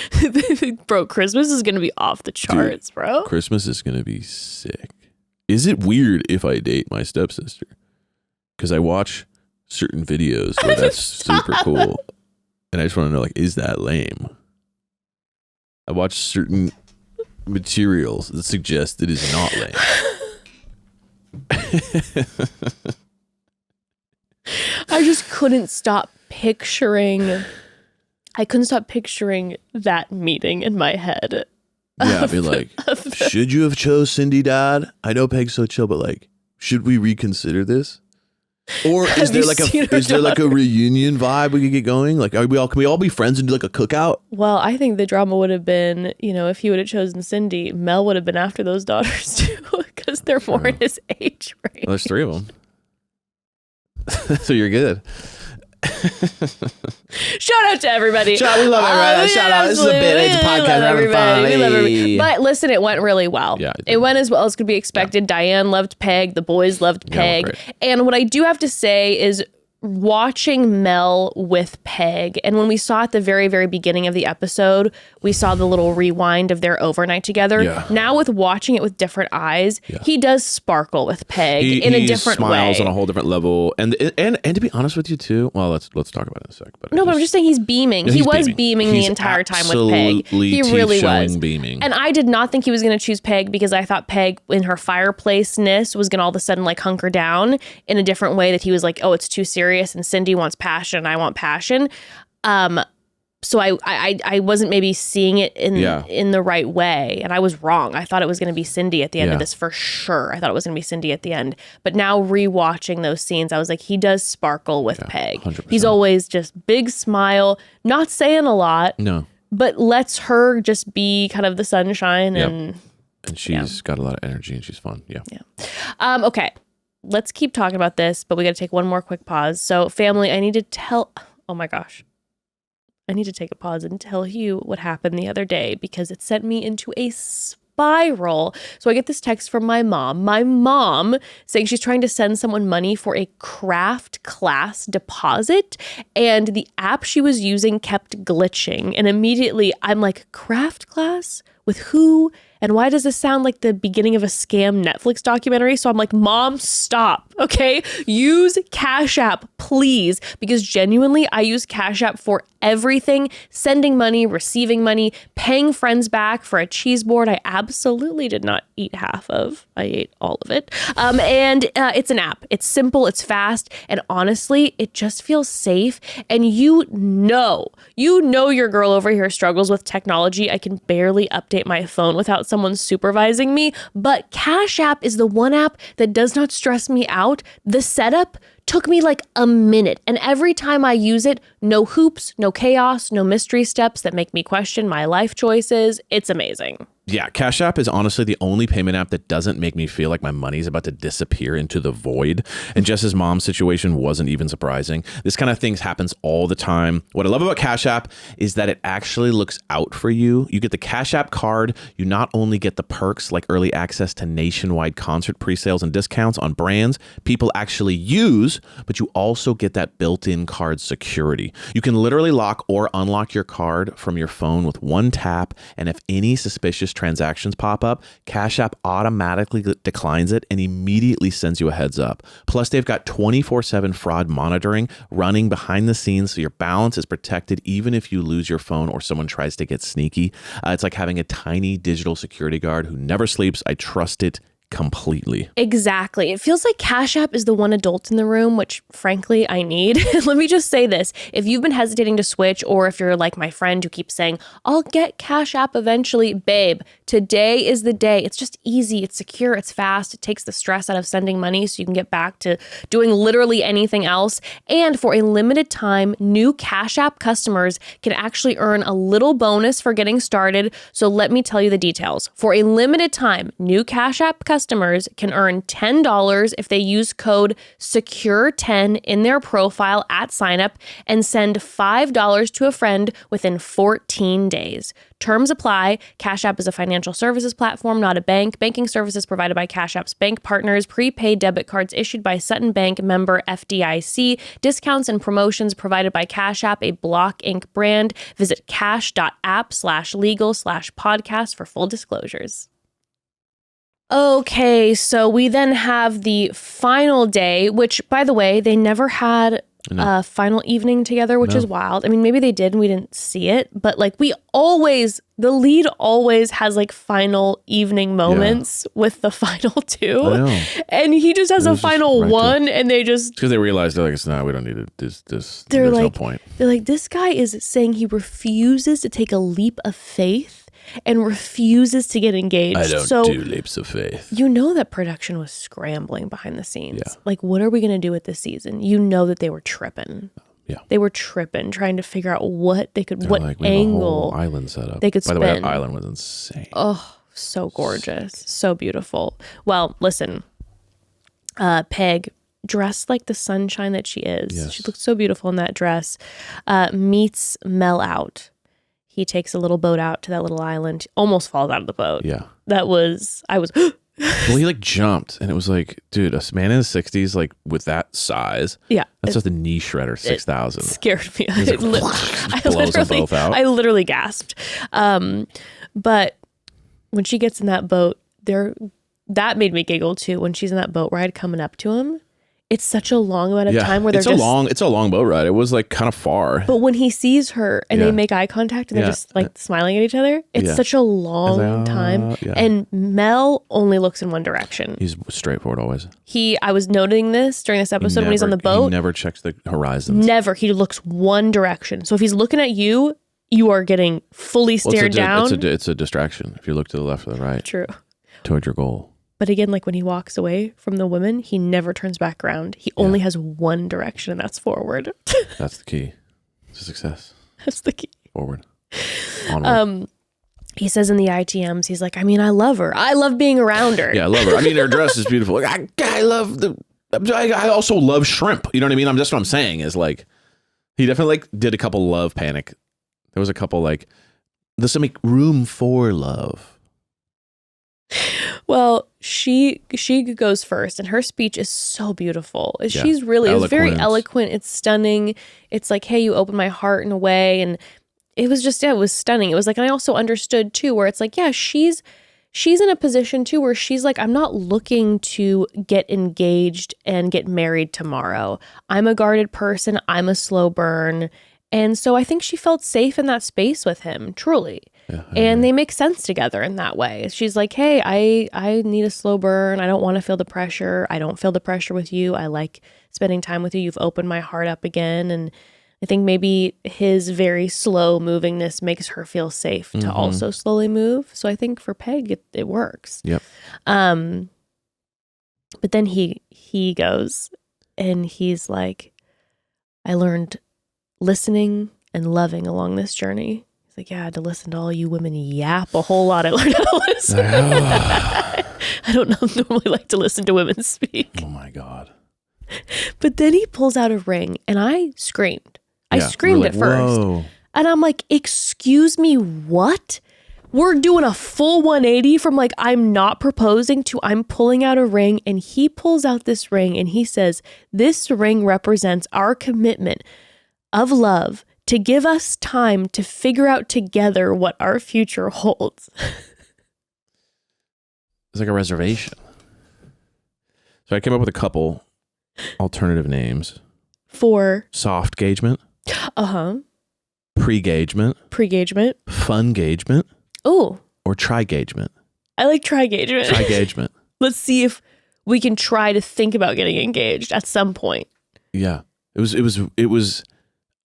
Bro, Christmas is going to be off the charts, dude, bro. Christmas is going to be sick. Is it weird if I date my stepsister? Because I watch certain videos where that's super cool. And I just want to know, like, is that lame? I watch certain materials that suggest it is not lame. I just couldn't stop picturing. I couldn't stop picturing that meeting in my head. Yeah, I'd be like, should you have chose Cindy, Dad? I know Peg's so chill, but, like, should we reconsider this? Or is there like a reunion vibe we could get going? Like, can we all be friends and do like a cookout? Well, I think the drama would have been, if he would have chosen Cindy, Mel would have been after those daughters too, because they're more in his age range. Well, there's three of them. So you're good. Shout out to everybody. We love everybody. Shout out. This is a bit. It's a podcast. Having fun. We love everybody. But listen, it went really well. Yeah, it went as well as could be expected. Yeah. Diane loved Peg. The boys loved Peg. And what I do have to say is watching Mel with Peg, and when we saw at the very, very beginning of the episode, we saw the little rewind of their overnight together. Yeah. Now with watching it with different eyes, he does sparkle with Peg in a different way. He smiles on a whole different level. And to be honest with you too, well, let's talk about it in a sec. But but I'm just saying he's beaming. He was beaming the entire time with Peg. He really was. Beaming. And I did not think he was going to choose Peg because I thought Peg in her fireplaceness was going to all of a sudden like hunker down in a different way, that he was like, oh, it's too serious. And Cindy wants passion and I want passion. So I wasn't maybe seeing it in the right way. And I was wrong. I thought it was going to be Cindy at the end of this for sure. I thought it was going to be Cindy at the end. But now rewatching those scenes, I was like, he does sparkle with Peg. 100%. He's always just big smile, not saying a lot. No. But lets her just be kind of the sunshine. And she's got a lot of energy and she's fun. Yeah. Okay. Let's keep talking about this, but we got to take one more quick pause. So family, I need to take a pause and tell you what happened the other day because it sent me into a spiral. So I get this text from my mom saying she's trying to send someone money for a craft class deposit, and the app she was using kept glitching. And immediately I'm like, craft class? With who? And why does this sound like the beginning of a scam Netflix documentary? So I'm like, Mom, stop, okay? Use Cash App, please. Because genuinely, I use Cash App for everything. Sending money, receiving money, paying friends back for a cheese board I absolutely did not eat half of. I ate all of it. And it's an app. It's simple, it's fast, and honestly, it just feels safe. And you know your girl over here struggles with technology. I can barely update my phone without someone supervising me, but Cash App is the one app that does not stress me out. The setup took me like a minute, and every time I use it, no hoops, no chaos, no mystery steps that make me question my life choices. It's amazing. Yeah, Cash App is honestly the only payment app that doesn't make me feel like my money's about to disappear into the void. And Jess's mom's situation wasn't even surprising. This kind of thing happens all the time. What I love about Cash App is that it actually looks out for you. You get the Cash App card. You not only get the perks like early access to nationwide concert pre-sales and discounts on brands people actually use, but you also get that built-in card security. You can literally lock or unlock your card from your phone with one tap, and if any suspicious transactions pop up, Cash App automatically declines it and immediately sends you a heads up. Plus, they've got 24/7 fraud monitoring running behind the scenes, so your balance is protected even if you lose your phone or someone tries to get sneaky. It's like having a tiny digital security guard who never sleeps. I trust it completely. Exactly. It feels like Cash App is the one adult in the room, which frankly I need. Let me just say this. If you've been hesitating to switch, or if you're like my friend who keeps saying, I'll get Cash App eventually, babe, today is the day. It's just easy. It's secure. It's fast. It takes the stress out of sending money so you can get back to doing literally anything else. And for a limited time, new Cash App customers can actually earn a little bonus for getting started. So let me tell you the details. For a limited time, new Cash App customers can earn $10 if they use code SECURE10 in their profile at signup and send $5 to a friend within 14 days. Terms apply. Cash App is a financial services platform, not a bank. Banking services provided by Cash App's bank partners. Prepaid debit cards issued by Sutton Bank, member FDIC. Discounts and promotions provided by Cash App, a Block Inc. brand. Visit cash.app/legal/podcast for full disclosures. Okay, so we then have the final day, which, by the way, they never had a final evening together, which is wild. I mean, maybe they did and we didn't see it, but like the lead always has like final evening moments with the final two. And he just has a final one and they just... Because they realized, they're like, we don't need it. There's no point. They're like, this guy is saying he refuses to take a leap of faith and refuses to get engaged. I don't do leaps of faith. You know that production was scrambling behind the scenes. Yeah. Like, what are we going to do with this season? You know that they were tripping. Yeah. They were tripping, trying to figure out what they could, what angle a whole island set up. They could spin. By the way, that island was insane. Oh, so gorgeous. So beautiful. Well, listen, Peg, dressed like the sunshine that she is. She looks so beautiful in that dress, meets Mel out. He takes a little boat out to that little island, almost falls out of the boat. Yeah. I was Well, he like jumped, and it was like, dude, a man in his 60s, like with that size. Yeah. That's just a knee shredder 6000. Scared me. Like, blows them both out. I literally gasped. But when she gets in that boat, that made me giggle too. When she's in that boat ride coming up to him, it's such a long amount of time where they're it's a long boat ride. It was like kind of far. But when he sees her and they make eye contact and they're just like smiling at each other, it's such a long time. Yeah. And Mel only looks in one direction. He's straightforward always. I was noting this during this episode when he's on the boat. He never checks the horizons. Never. He looks one direction. So if he's looking at you, you are getting fully stared down. It's a distraction if you look to the left or the right. True. Toward your goal. But again, like when he walks away from the women, he never turns back around. He only has one direction, and that's forward. That's the key to success. That's the key. Forward. Onward. He says in the ITMs, he's like, I mean, I love her. I love being around her. Yeah, I love her. I mean, her dress is beautiful. Like, I also love shrimp. You know what I mean? That's what I'm saying is like, he definitely like did a couple love panic. There was a couple like, this will make room for love. Well, she goes first, and her speech is so beautiful. She's really, it's very eloquent. It's stunning. It's like, hey, you opened my heart in a way, and it was just, it was stunning. It was like, and I also understood too, where it's like, yeah, she's in a position too, where she's like, I'm not looking to get engaged and get married tomorrow. I'm a guarded person. I'm a slow burn. And so I think she felt safe in that space with him, truly. Yeah, and they make sense together in that way. She's like, hey, I need a slow burn. I don't want to feel the pressure. I don't feel the pressure with you. I like spending time with you. You've opened my heart up again. And I think maybe his very slow movingness makes her feel safe to also slowly move. So I think for Peg, it works. Yep. But then he goes and he's like, I learned listening and loving along this journey. He's like, yeah, I had to listen to all you women yap a whole lot. I learned how to listen. I don't normally like to listen to women speak. Oh my God. But then he pulls out a ring and I screamed. I screamed like, at first. Whoa. And I'm like, excuse me, what? We're doing a full 180 from like, I'm not proposing to I'm pulling out a ring. And he pulls out this ring and he says, this ring represents our commitment of love to give us time to figure out together what our future holds. It's like a reservation. So I came up with a couple alternative names. For? Soft gagement. Uh-huh. Pre-gagement. Pre-gagement. Fun-gagement. Oh. Or tri-gagement. I like tri-gagement. Tri-gagement. Let's see if we can try to think about getting engaged at some point. Yeah. It was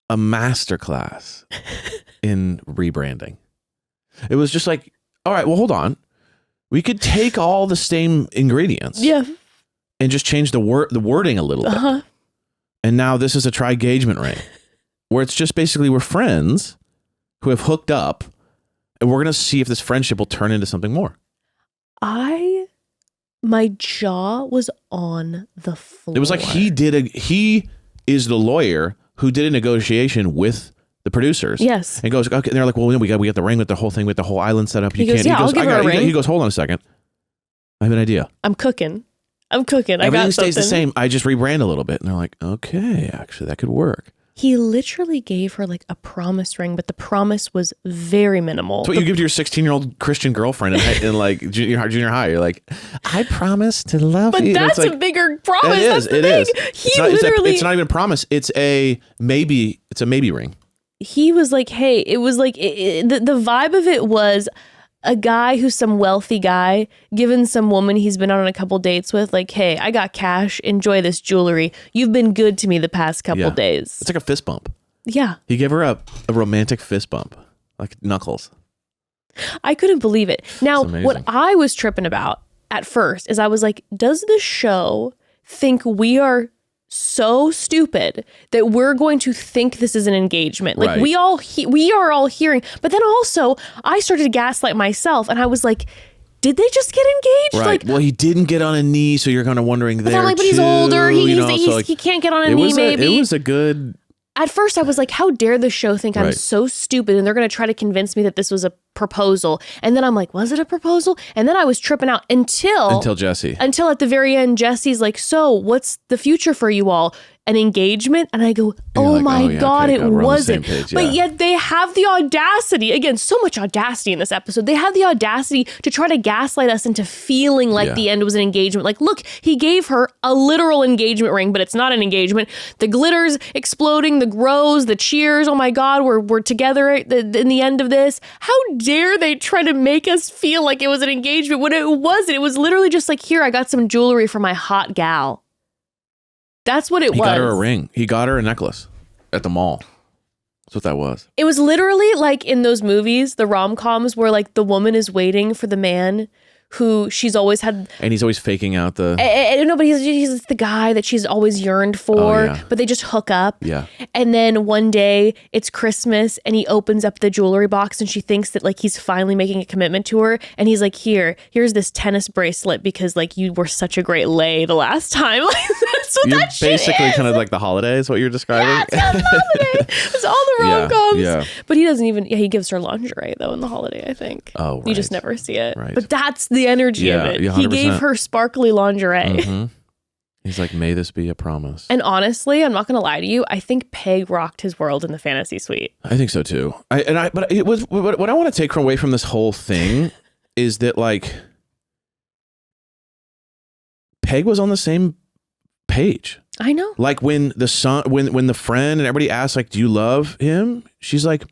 a masterclass in rebranding. It was just like, all right, well, hold on. We could take all the same ingredients. Yeah. And just change the wording a little bit. And now this is a tri-gagement ring where it's just basically we're friends who have hooked up and we're going to see if this friendship will turn into something more. My jaw was on the floor. It was like he is the lawyer who did a negotiation with the producers. Yes. And goes, okay. And they're like, well, we got the ring with the whole thing, with the whole island set up. He goes, I'll give her a ring. He goes, hold on a second. I have an idea. I'm cooking. Everything stays the same. I just rebrand a little bit. And they're like, okay, actually, that could work. He literally gave her like a promise ring, but the promise was very minimal. That's what you give to your 16-year-old Christian girlfriend in like junior high. You're like, I promise to love you. But that's like, a bigger promise. It is. It's not even a promise. It's a maybe. It's a maybe ring. He was like, hey, it was like the vibe of it was a guy who's some wealthy guy giving some woman he's been on a couple dates with, like, hey, I got cash. Enjoy this jewelry. You've been good to me the past couple days. It's like a fist bump. Yeah. He gave her a romantic fist bump, like Knuckles. I couldn't believe it. Now, what I was tripping about at first is I was like, does the show think we are so stupid that we're going to think this is an engagement? Like, right. we are all hearing. But then also, I started to gaslight myself, and I was like, did they just get engaged? Right. Like, well, he didn't get on a knee, so you're kind of wondering there. But he's older. He can't get on a knee. Maybe it was a good. at first I was like, how dare the show think I'm Right. so stupid and they're going to try to convince me that this was a proposal. And then I'm like, was it a proposal? And then I was tripping out until Jesse. Until at the very end, Jesse's like, so what's the future for you all? An engagement? And I go, oh like, my oh, yeah, God, okay, it God, we're on the wasn't. same page, But yeah. yet they have the audacity, again, so much audacity in this episode. They have the audacity to try to gaslight us into feeling like Yeah. the end was an engagement. Like, look, he gave her a literal engagement ring, but it's not an engagement. The glitter's exploding, the grows, the cheers. Oh my God, we're together in the end of this. How dare they try to make us feel like it was an engagement when it wasn't? It was literally just like, here, I got some jewelry for my hot gal. That's what it was. He got her a ring. He got her a necklace at the mall. That's what that was. It was literally like in those movies, the rom-coms where like the woman is waiting for the man who she's always had. And he's always faking out the... No, but he's the guy that she's always yearned for, yeah. but they just hook up. Yeah. And then one day it's Christmas and he opens up the jewelry box and she thinks that like he's finally making a commitment to her. And he's like, here's this tennis bracelet because like you were such a great lay the last time. Like, that's what You're that shit basically is. kind of like the holidays, what you're describing. Yeah, it's a holiday. It's all the Yeah, rom-coms. yeah. But he doesn't even, he gives her lingerie though in the holiday, I think. Oh, You just right. never see it. Right. But that's the energy Yeah, of it. yeah, He gave 100%. her sparkly lingerie. Mhm. He's like, may this be a promise. And honestly, I'm not going to lie to you. I think Peg rocked his world in the fantasy suite. I think so too. But it was what I want to take away from this whole thing is that like Peg was on the same page. I know. Like when the friend and everybody asked like, do you love him? She's like,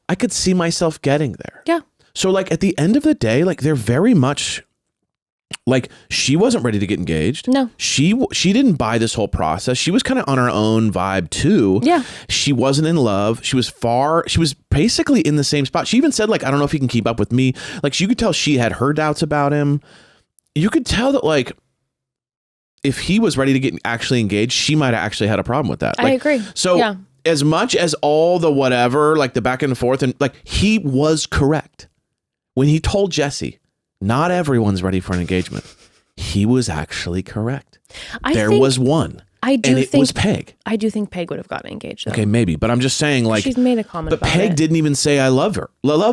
I could see myself getting there. Yeah. So like at the end of the day, like they're very much like she wasn't ready to get engaged. No. She didn't buy this whole process. She was kind of on her own vibe too. Yeah. She wasn't in love. She was basically in the same spot. She even said like, I don't know if he can keep up with me. Like you could tell she had her doubts about him. You could tell that like if he was ready to get actually engaged, she might have actually had a problem with that. I agree. So yeah. as much as all the whatever, like the back and forth and like he was correct when he told Jesse, not everyone's ready for an engagement. He was actually correct. There was one. I do and it think was Peg. I do think Peg would have gotten engaged though. Okay, maybe, but I'm just saying like she's made a comment but about Peg it. didn't even say I love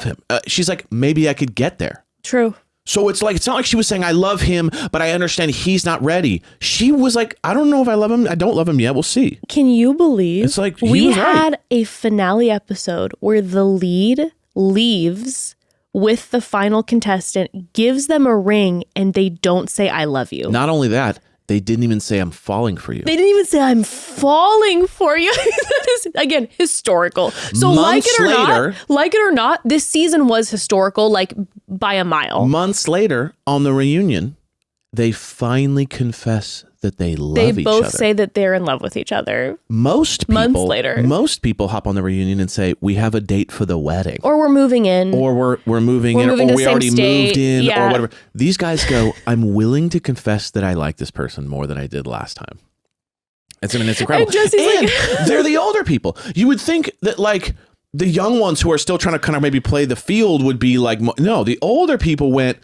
him. She's like, maybe I could get there. True. So it's like, it's not like she was saying, I love him, but I understand he's not ready. She was like, I don't know if I love him. I don't love him yet. We'll see. Can you believe It's like, he we was right. had a finale episode where the lead leaves with the final contestant, gives them a ring, and they don't say, I love you. Not only that, they didn't even say I'm falling for you. They didn't even say I'm falling for you. That is, again, historical. So Months later- like it or not, this season was historical, like by a mile. Months later, on the reunion, they finally confess that they love They each both other. say that they're in love with each other. Most people, months later. most people hop on the reunion and say, we have a date for the wedding. Or we're moving in. Or we're moving in, moving or to we the same already state. moved in, Yeah. or whatever. These guys go, I'm willing to confess that I like this person more than I did last time. It's incredible. And Jesse's like- they're the older people. You would think that like the young ones who are still trying to kind of maybe play the field would be like, no, the older people went,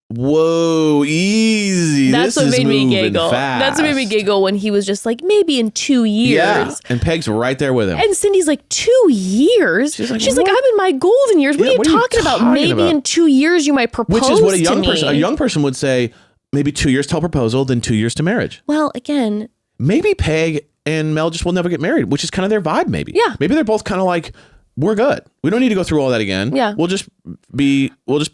whoa, easy. That's this what is made me moving giggle. fast. That's what made me giggle when he was just like, maybe in 2 years. Yeah, and Peg's right there with him. And Cindy's like, 2 years? She's like, what? I'm in my golden years. What Yeah, are you talking about? Maybe in 2 years you might propose Which is what a young to me. person, would say, maybe 2 years till proposal, then 2 years to marriage. Well, again, Maybe Peg and Mel just will never get married, which is kind of their vibe maybe. Yeah. Maybe they're both kind of like, we're good. We don't need to go through all that again. Yeah. We'll just be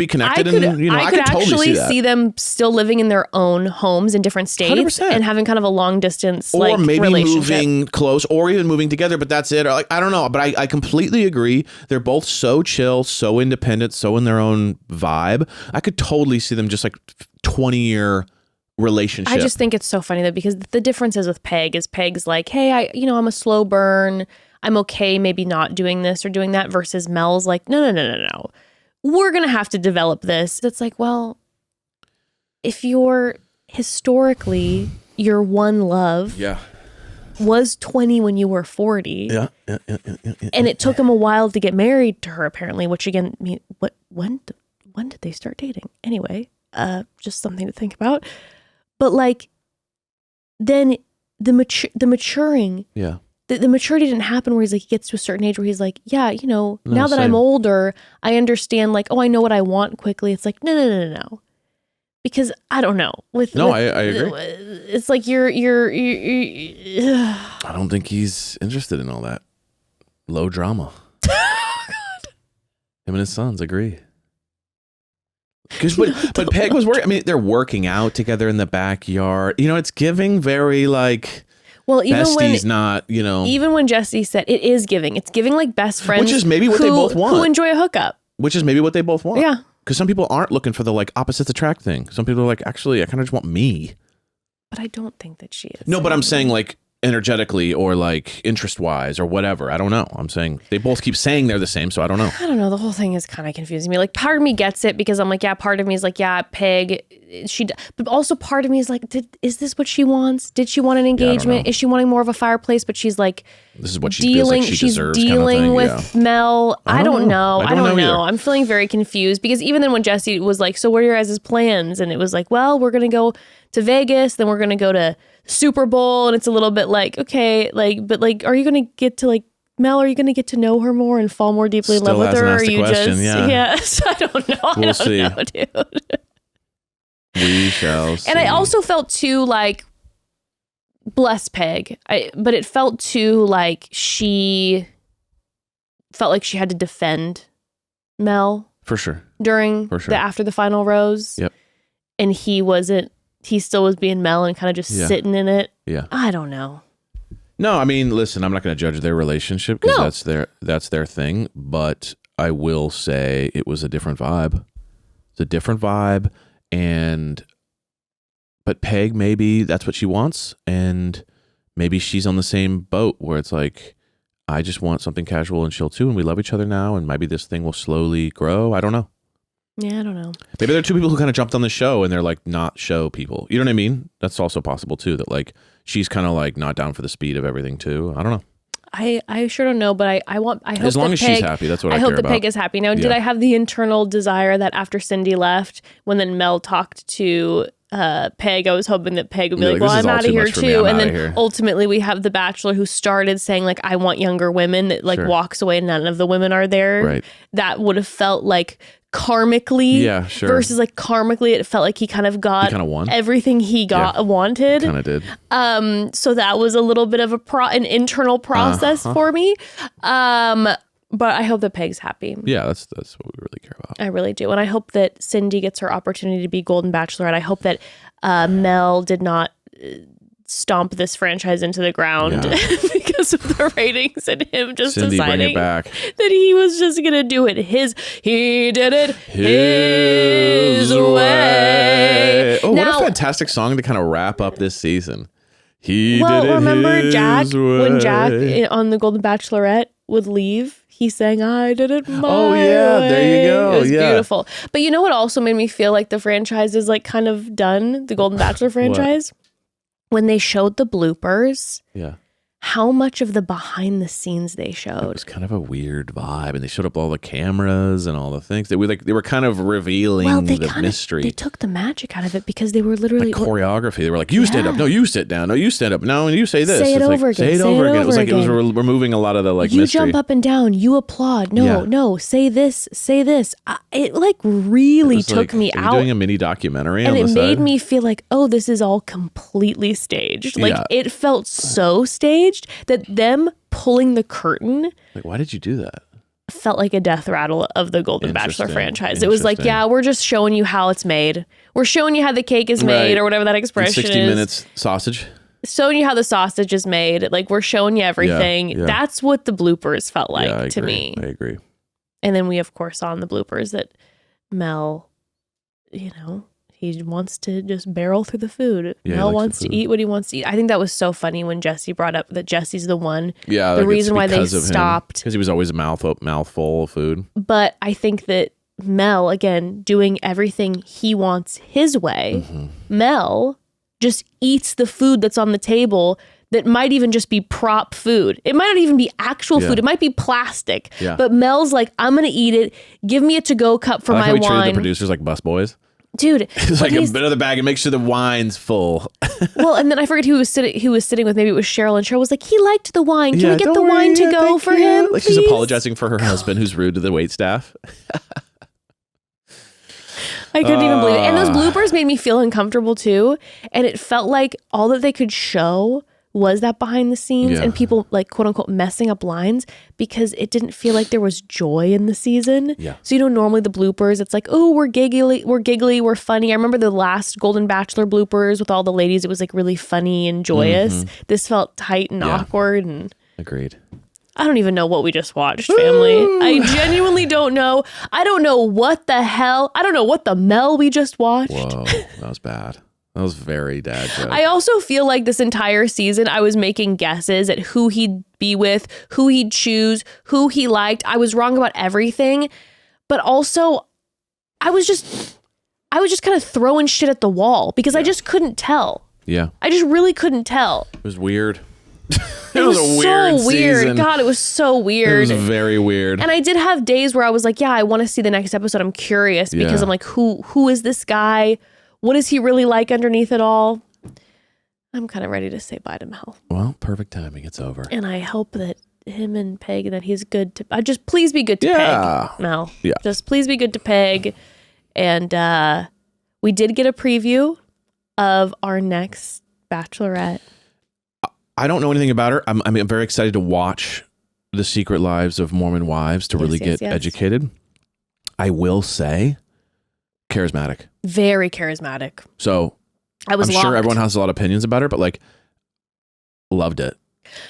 connected. I could totally actually see that. them still living in their own homes in different states 100%. and having kind of a long distance Or like maybe relationship. moving close, or even moving together, but that's it. Or like, I don't know, but I completely agree. They're both so chill, so independent, so in their own vibe. I could totally see them just like 20-year relationship. I just think it's so funny though, because the difference is with Peg is Peg's like, hey, I'm a slow burn. I'm okay maybe not doing this or doing that, versus Mel's like, no. We're going to have to develop this. It's like, well, if you're historically your one love was 20 when you were 40. Yeah. And it took him a while to get married to her apparently, which again, when did they start dating? Anyway, just something to think about. But like then the maturing the maturity didn't happen where he's like, he gets to a certain age where he's like, yeah, you know, now that I'm same. older, I understand like, oh, I know what I want quickly. It's like, no. Because I don't know. I agree. It's like you're I don't think he's interested in all that low drama. Him and his sons agree. But Peg was working. I mean, they're working out together in the backyard. You know, it's giving very like. Well, even besties, not, you know. Even when Jesse said it is giving, it's giving like best friends, which is maybe what they both want. Who enjoy a hookup. Which is maybe what they both want. Yeah. Because some people aren't looking for the like opposites attract thing. Some people are like, actually, I kind of just want me. But I don't think that she is. No, but I'm saying like energetically or like interest wise or whatever. I don't know. I'm saying they both keep saying they're the same, so I don't know. I don't know. The whole thing is kind of confusing me. Like part of me gets it because I'm like, yeah, part of me is like, yeah, Peg, but also part of me is like, is this what she wants? Did she want an engagement? Is she wanting more of a fireplace? But she's like, this is what she feels like she deserves. She's dealing kind of with Mel. I don't know. I don't know. I'm feeling very confused because even then when Jesse was like, so what are your guys' plans? And it was like, well, we're going to go to Vegas, then we're going to go to Super Bowl. And it's a little bit like, okay, like, but like, are you going to get to like, Mel, are you going to get to know her more and fall more deeply in love with her? Or are you question, just, I don't know. We'll see. I don't know, dude. We shall see. And I also felt too like, bless Peg, but it felt too like she felt like she had to defend Mel. For sure. After the final rose. Yep. And he still was being Mel and kind of just sitting in it. Yeah. I don't know. No, I mean, listen, I'm not going to judge their relationship because that's their thing, but I will say it was a different vibe. It's a different vibe, but Peg, maybe that's what she wants, and maybe she's on the same boat where it's like, I just want something casual and chill too, and we love each other now, and maybe this thing will slowly grow. I don't know. Yeah, I don't know. Maybe there are two people who kind of jumped on the show and they're like not show people. You know what I mean? That's also possible too, that like she's kind of like not down for the speed of everything too. I don't know. I sure don't know, but I hope as long as she's happy, that's what I care about. I hope that Peg is happy. Now, did I have the internal desire that after Cindy left, when then Mel talked to Peg, I was hoping that Peg would be like, well, I'm out of here too. And then ultimately we have the Bachelor who started saying like, I want younger women, that like walks away and none of the women are there. Right. That would have felt like karmically versus like karmically it felt like he kind of got everything he wanted. Kind of did. So that was a little bit of an internal process for me. But I hope that Peg's happy. Yeah, that's what we really care about. I really do. And I hope that Cindy gets her opportunity to be Golden Bachelorette. I hope that Mel did not stomp this franchise into the ground because of the ratings and him just Cindy, deciding bring it back. that he was just going to do it he did it his way. Oh, now, what a fantastic song to kind of wrap up this season. Remember Jack, when Jack on the Golden Bachelorette would leave, he sang, I did it my way. There you go. It was beautiful. But you know what also made me feel like the franchise is like kind of done, the Golden Bachelor franchise? When they showed the bloopers, how much of the behind the scenes they showed. It was kind of a weird vibe, and they showed up all the cameras and all the things. They were kind of revealing the mystery. They took the magic out of it because they were literally like choreography. They were like, "You stand up, no, you sit down, no, you stand up, no, and you say this." Say it over again. Say it over again. It was like it was removing a lot of the like you mystery. jump up and down, you applaud. No, say this, say this. It like really took me out. Doing a mini documentary, and on the it made side. Me feel like, oh, this is all completely staged. Like it felt so staged that them pulling the curtain. Like, why did you do that? Felt like a death rattle of the Golden Bachelor franchise. It was like, we're just showing you how it's made. We're showing you how the cake is made, or whatever that expression is. 60 minutes sausage. Showing you how the sausage is made. Like, we're showing you everything. Yeah. That's what the bloopers felt like to me. I agree. And then we, of course, saw in the bloopers that Mel, he wants to just barrel through the food. Mel wants to eat what he wants to eat. I think that was so funny when Jesse brought up that Jesse's the one. Yeah, the reason why they stopped. Because he was always mouthful of food. But I think that Mel, again, doing everything he wants his way, Mel just eats the food that's on the table that might even just be prop food. It might not even be actual food. It might be plastic. Yeah. But Mel's like, I'm going to eat it. Give me a to-go cup for my wine. Treated the producers like busboys. dude. It's like a bit of the bag and make sure the wine's full. Well, and then I forget who was sitting with. Maybe it was Cheryl, and Cheryl was like, he liked the wine. Can we get the wine to go for him? Like please? she's apologizing for her husband who's rude to the waitstaff. I couldn't even believe it. And those bloopers made me feel uncomfortable too. And it felt like all that they could show was that behind the scenes and people like quote unquote messing up lines because it didn't feel like there was joy in the season. Yeah. So, normally the bloopers, it's like, oh, we're giggly, we're funny. I remember the last Golden Bachelor bloopers with all the ladies. It was like really funny and joyous. This felt tight and awkward. And agreed. I don't even know what we just watched, family. I genuinely don't know. I don't know what the hell. I don't know what the Mel we just watched. Whoa, that was bad. That was very dad joke. I also feel like this entire season I was making guesses at who he'd be with, who he'd choose, who he liked. I was wrong about everything, but also I was just kind of throwing shit at the wall because I just couldn't tell. Yeah. I just really couldn't tell. It was weird. It was a weird so weird season. God, it was so weird. It was very weird. And I did have days where I was like, yeah, I want to see the next episode. I'm curious because I'm like, who is this guy? What is he really like underneath it all? I'm kind of ready to say bye to Mel. Well, perfect timing. It's over. And I hope that him and Peg, that he's good to... just please be good to Peg, Mel. Yeah. Just please be good to Peg. And we did get a preview of our next Bachelorette. I don't know anything about her. I'm very excited to watch The Secret Lives of Mormon Wives to really get educated. I will say, charismatic. Very charismatic. So I'm sure everyone has a lot of opinions about her, but like, loved it.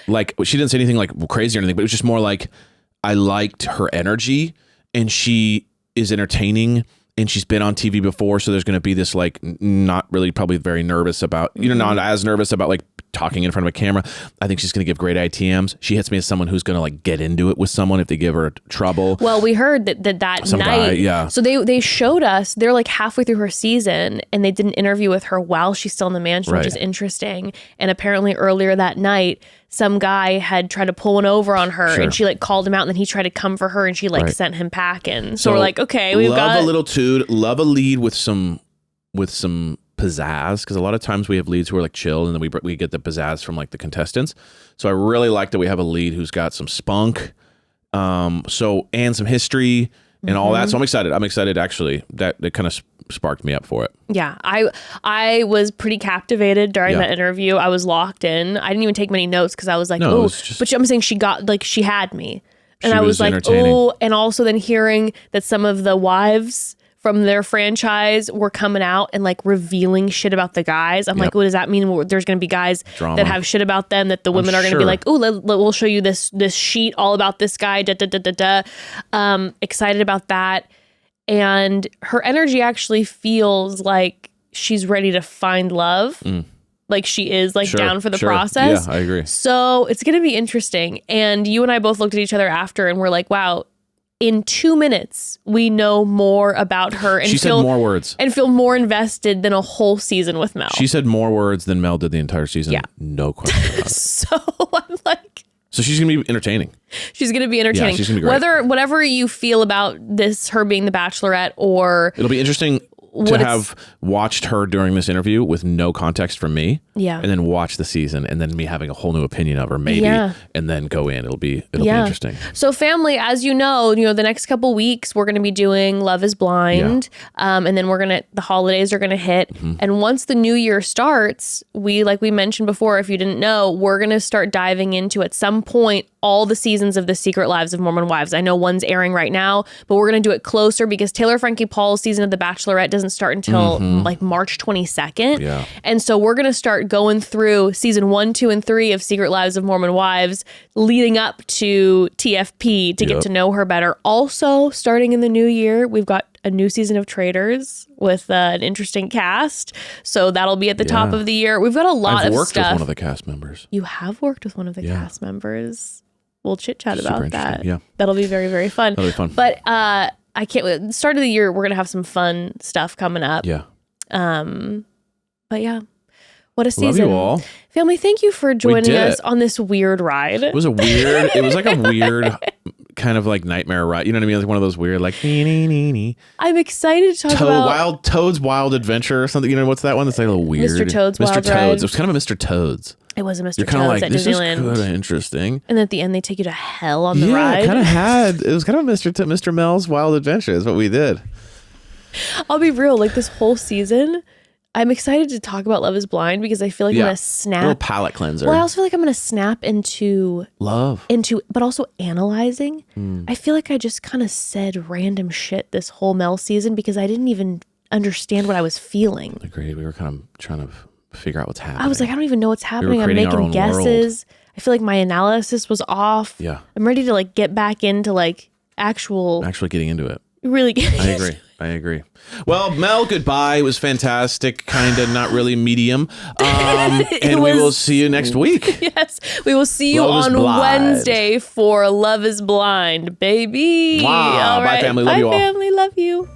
Like, she didn't say anything like crazy or anything, but it was just more like, I liked her energy and she is entertaining and she's been on TV before. So there's going to be this like, not really probably very nervous about, not as nervous about like talking in front of a camera. I think she's going to give great ITMs. She hits me as someone who's going to like get into it with someone if they give her trouble. Well, we heard that night. Guy. So they showed us, they're like halfway through her season and they did an interview with her while she's still in the mansion, which is interesting. And apparently earlier that night, some guy had tried to pull one over on her and she like called him out and then he tried to come for her and she like sent him packing. So we're like, okay, we've got a little toot, love a lead with some pizzazz, because a lot of times we have leads who are like chill and then we get the pizzazz from like the contestants. So I really like that we have a lead who's got some spunk, and some history and all that. So I'm excited actually. That kind of sparked me up for it. Yeah, I was pretty captivated during that interview. I was locked in. I didn't even take many notes because I was like, oh, but I'm saying she had me. And I was like, oh, and also then hearing that some of the wives from their franchise were coming out and like revealing shit about the guys. I'm like, what does that mean? There's going to be guys that have shit about them that the women are going to be like, oh, we'll show you this sheet all about this guy. Excited about that. And her energy actually feels like she's ready to find love. Like she is like down for the process. Yeah, I agree. So it's going to be interesting. And you and I both looked at each other after and we're like, wow, in 2 minutes, we know more about her. And she said more words. And feel more invested than a whole season with Mel. She said more words than Mel did the entire season. Yeah. No question about it. So I'm like... So she's going to be entertaining. She's going to be entertaining. Yeah, she's going to be great. Whatever you feel about this, her being the Bachelorette or... It'll be interesting to have watched her during this interview with no context from me. Yeah. And then watch the season and then me having a whole new opinion of her maybe. Yeah. And then go in. It'll be interesting. So family, as you know, the next couple weeks we're going to be doing Love is Blind. Yeah. And then the holidays are going to hit. Mm-hmm. And once the new year starts, like we mentioned before, if you didn't know, we're going to start diving into at some point all the seasons of The Secret Lives of Mormon Wives. I know one's airing right now, but we're going to do it closer because Taylor Frankie Paul's season of The Bachelorette doesn't start until like March 22nd. Yeah. And so we're going to start going through season 1, 2, and 3 of Secret Lives of Mormon Wives leading up to TFP to get to know her better. Also, starting in the new year, we've got a new season of Traitors with an interesting cast. So that'll be at the top of the year. We've got a lot of stuff. I've worked with one of the cast members. You have worked with one of the cast members. We'll chit chat about that. Yeah. That'll be very, very fun. That'll be fun. But I can't wait. The start of the year, we're going to have some fun stuff coming up. Yeah. But yeah, what a season. Love you all. Family, thank you for joining us on this weird ride. It was like a weird kind of like nightmare ride. You know what I mean? Like one of those weird like I'm excited to talk about Toad's Wild Adventure or something. You know what's that one? That's like a little weird. Mr. Toad's Wild Toads. Ride. It was kind of a Mr. Toad's. It was a Mr. You're kind of Toad's like, at this Disneyland. is kind of interesting. And at the end, they take you to hell on the ride. It was kind of Mr. Mel's Wild Adventure is what we did. I'll be real. Like this whole season, I'm excited to talk about Love is Blind because I feel like I'm going to snap. A little palate cleanser. Well, I also feel like I'm going to snap into love. But also analyzing. I feel like I just kind of said random shit this whole Mel season because I didn't even understand what I was feeling. Agreed. We were kind of trying to figure out what's happening. I was like, I don't even know what's happening. I'm creating our making own guesses. world. I feel like my analysis was off. Yeah. I'm ready to like get back into like actually getting into it. Really getting I agree. Well, Mel, goodbye. It was fantastic. Kind of not really medium. And we will see you next week. Yes. We will see you on Wednesday for Love is Blind, baby. Wow. All Bye, right. family. Love Bye, you all. family. Love you.